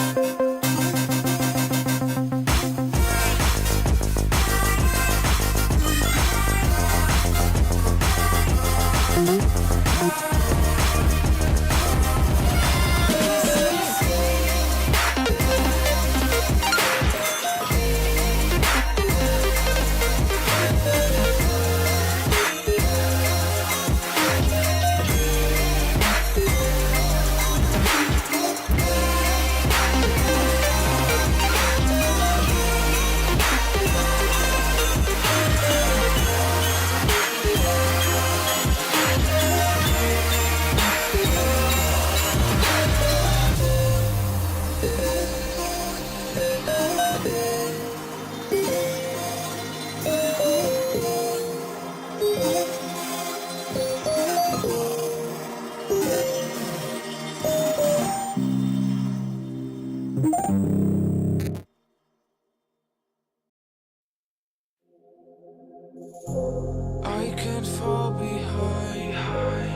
Speaker 11: I can't fall behind.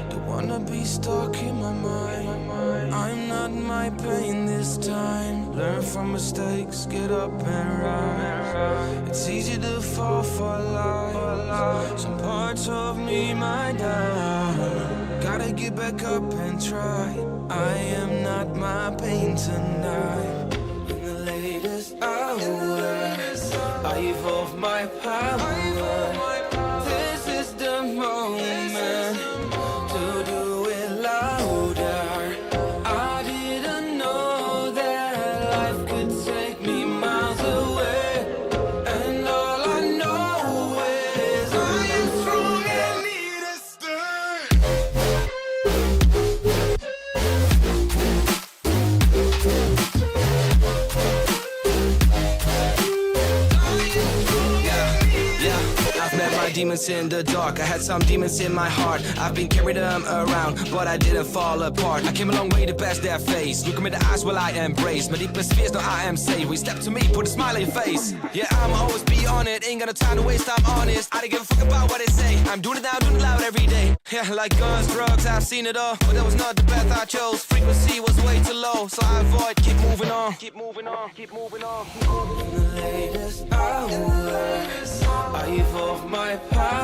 Speaker 11: Don't wanna be stuck in my mind. I'm not my pain this time. Learn from mistakes, get up and rise. It's easy to fall for life. Some parts of me might die. Gotta get back up and try. I am not my pain tonight. In the latest hour, I evolve my power. This is the moment to do it louder. I didn't know that life could take me miles away. And all I know is I am strong and need a demons in the dark. I had some demons in my heart. I've been carrying them around, but I didn't fall apart. I came a long way to pass their face. Look 'em in the eyes while I embrace my deepest fears. No, I am safe. We step to me, put a smile on your face. Yeah, I'ma always be on it. Ain't got no time to waste. I'm honest. I don't give a fuck about what they say. I'm doing it now, doing it loud every day. Yeah, like guns, drugs, I've seen it all, but that was not the path I chose. Frequency was way too low, so I avoid. Keep moving on. Keep moving on. Keep moving on. In the latest hours, I evolve my power.